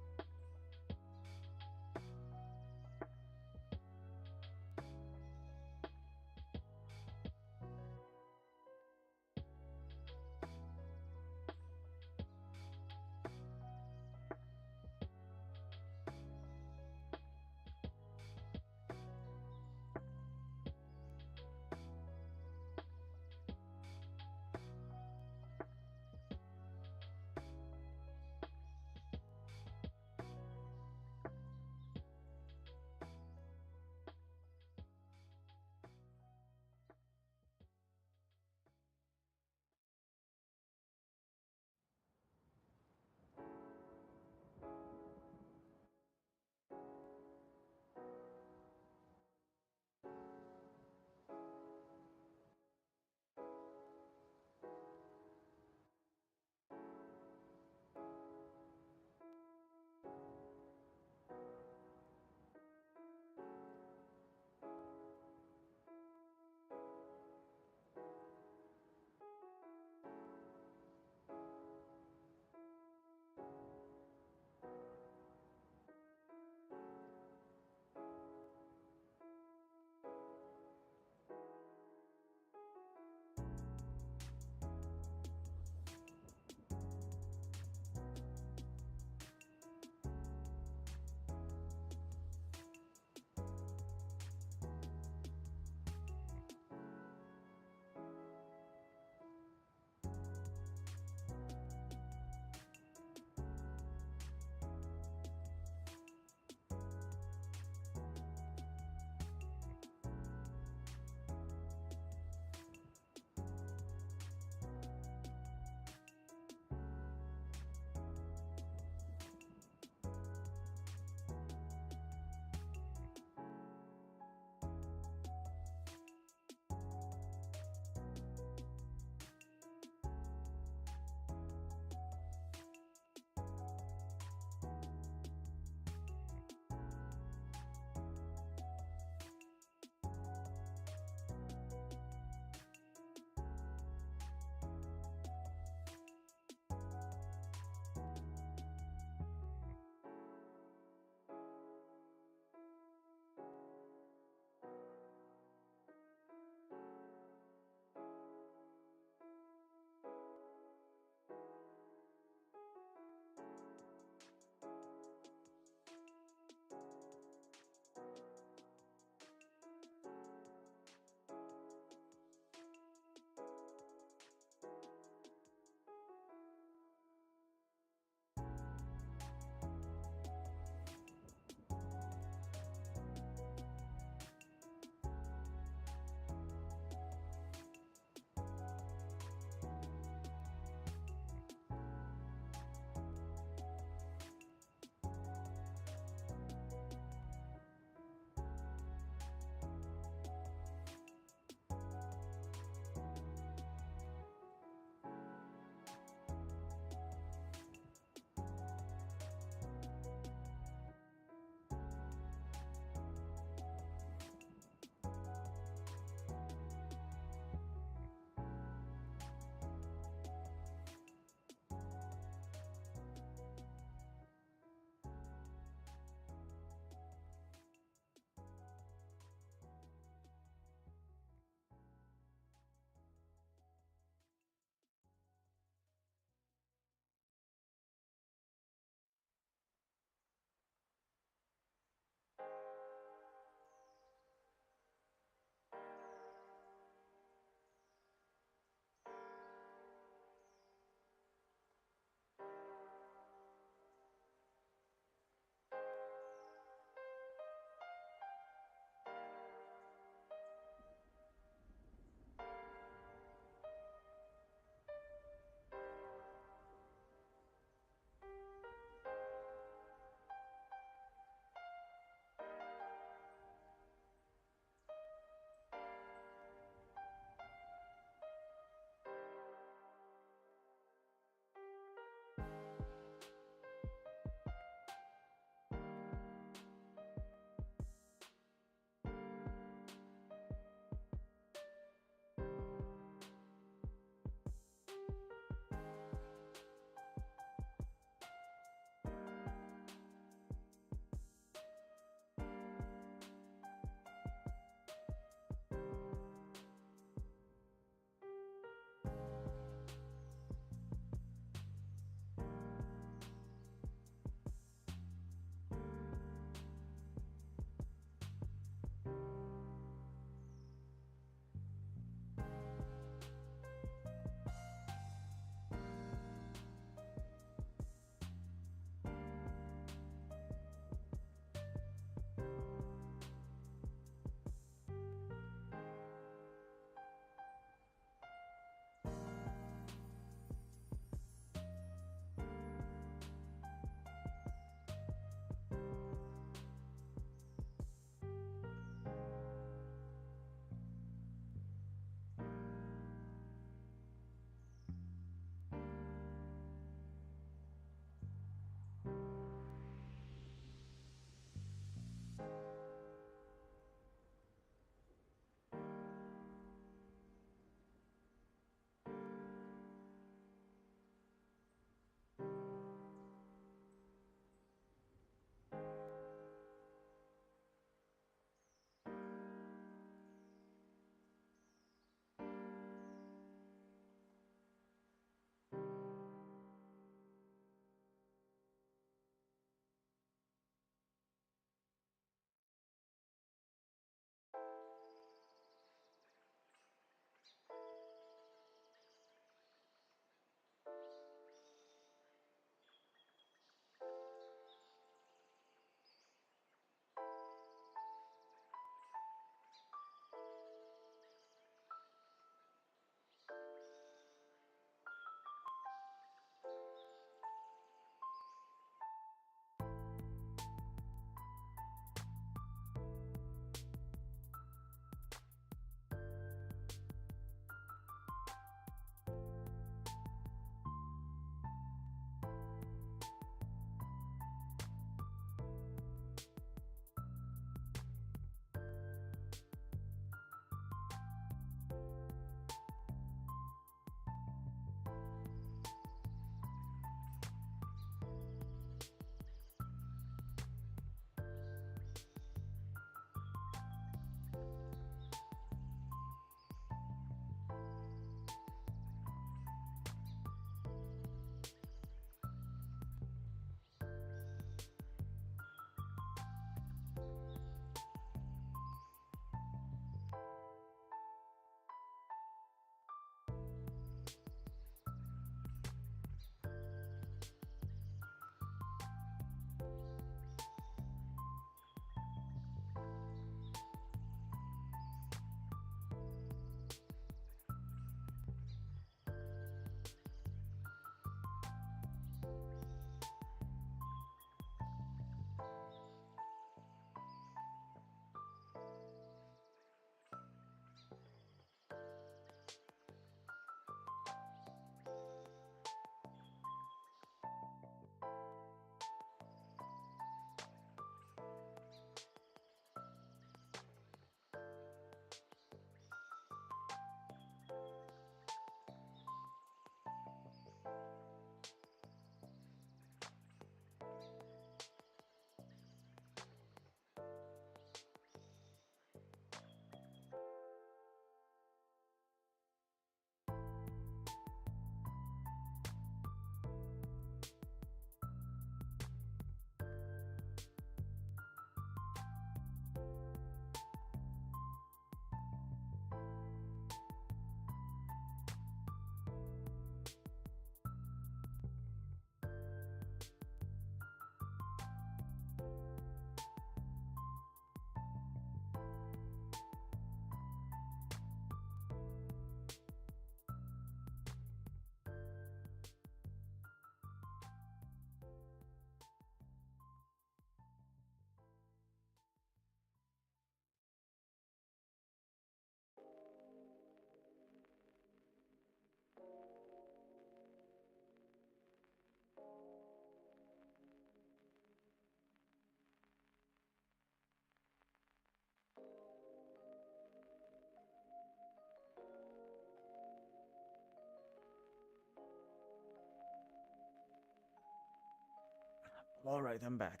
Alright, I'm back.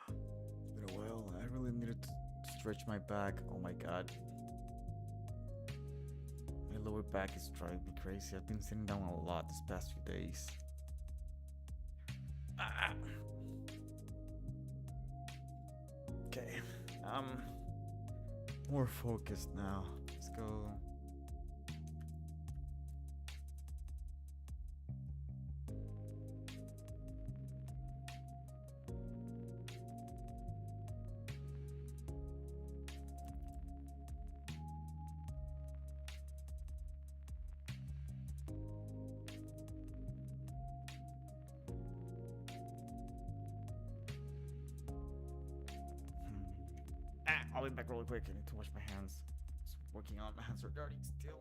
It's been a while. I really needed to stretch my back. Oh my god. My lower back is driving me crazy. I've been sitting down a lot this past few days. Ah. Okay. More focused now. Let's go. I'll be back really quick. I need to wash my hands. Just working on my hands are dirty still.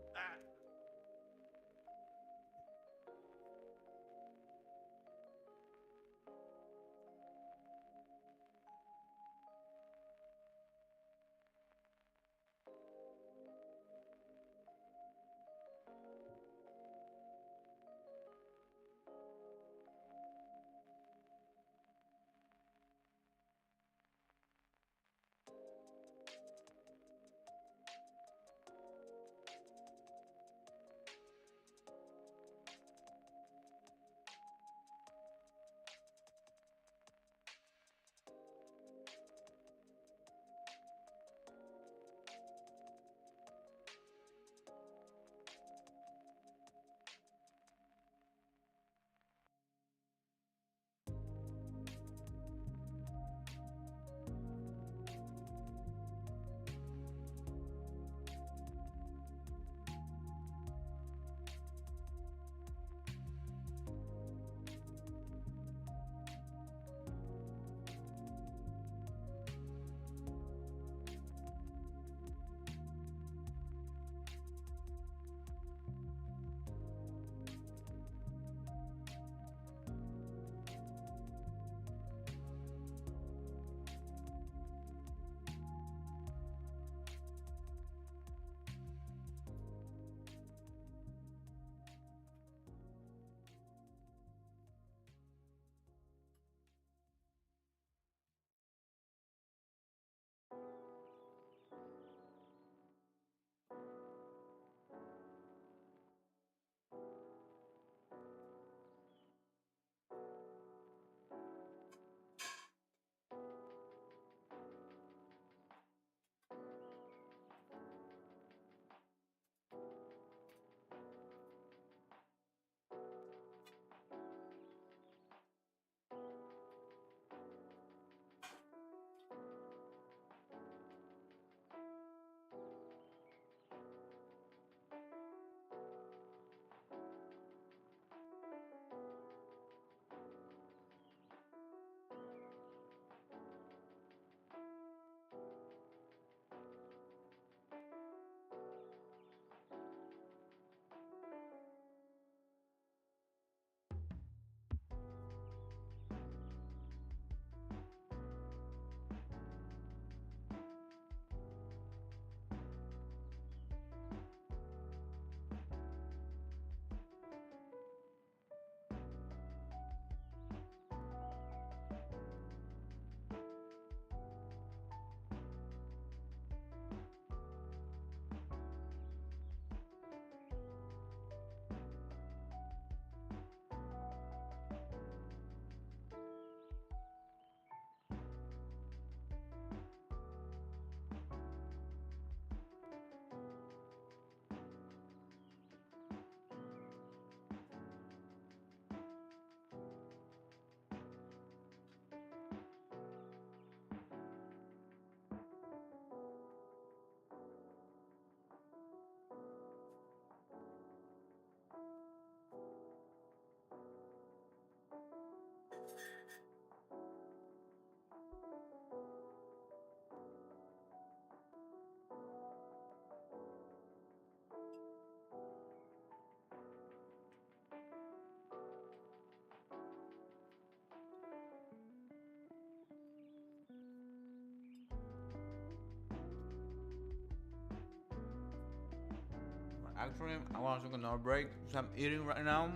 Actually, I want to take another break. So I'm eating right now.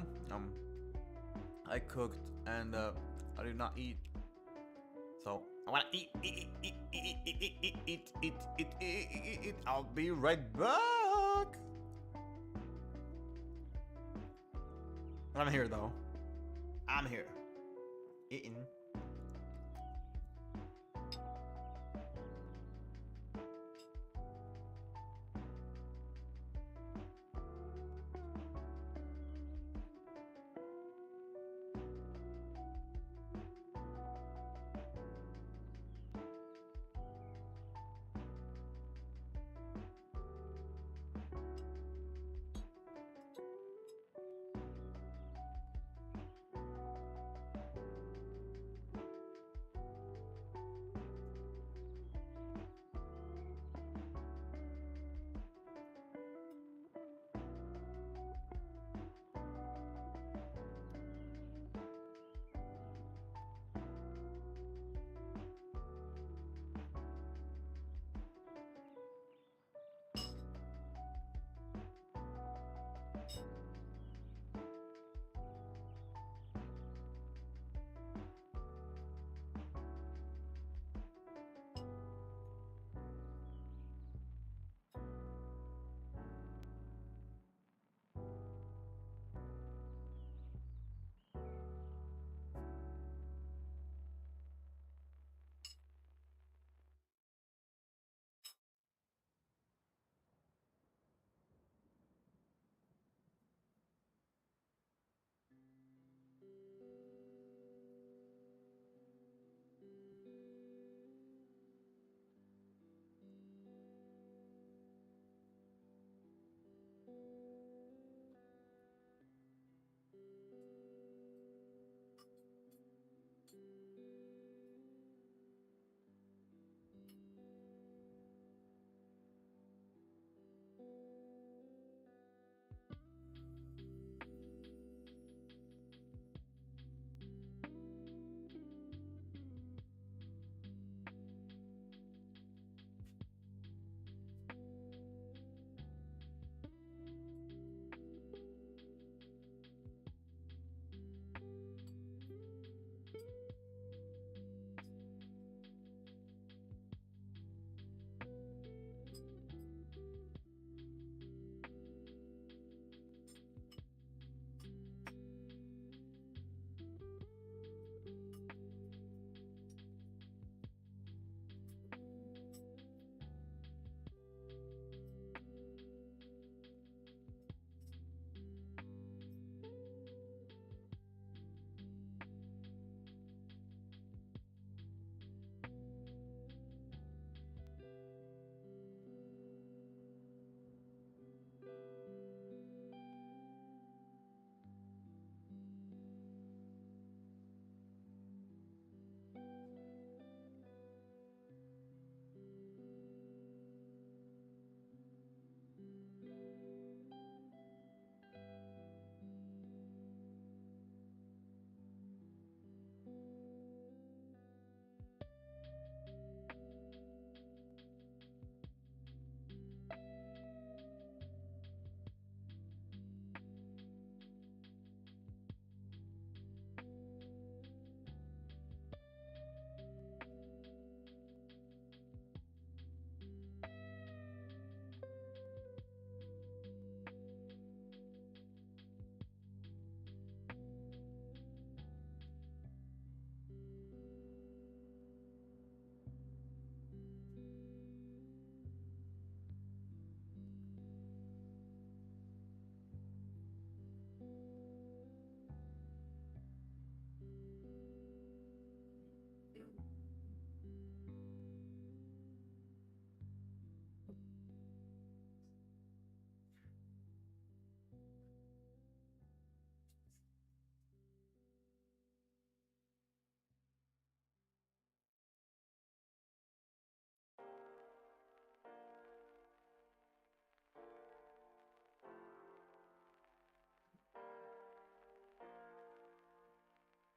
I cooked and I do not eat. So I wanna eat. I'll be right back. I'm here though. I'm here. Eating.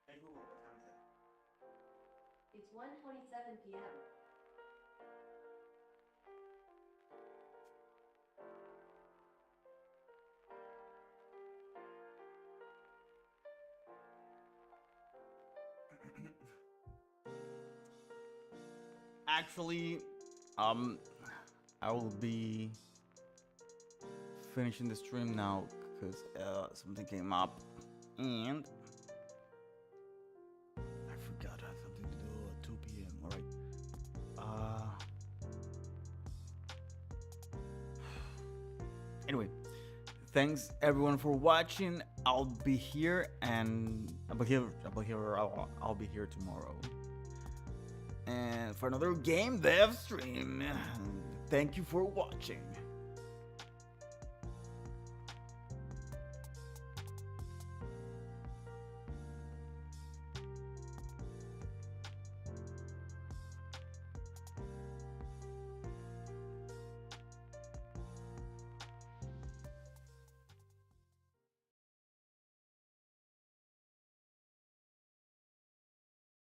Hey Google, what time is it? It's 1:27 p.m. actually, I will be finishing the stream now because something came up and I forgot I have something to do at 2 p.m. All right. Anyway, thanks everyone for watching. I'll be here and I'll be here tomorrow. And for another game dev stream. Thank you for watching.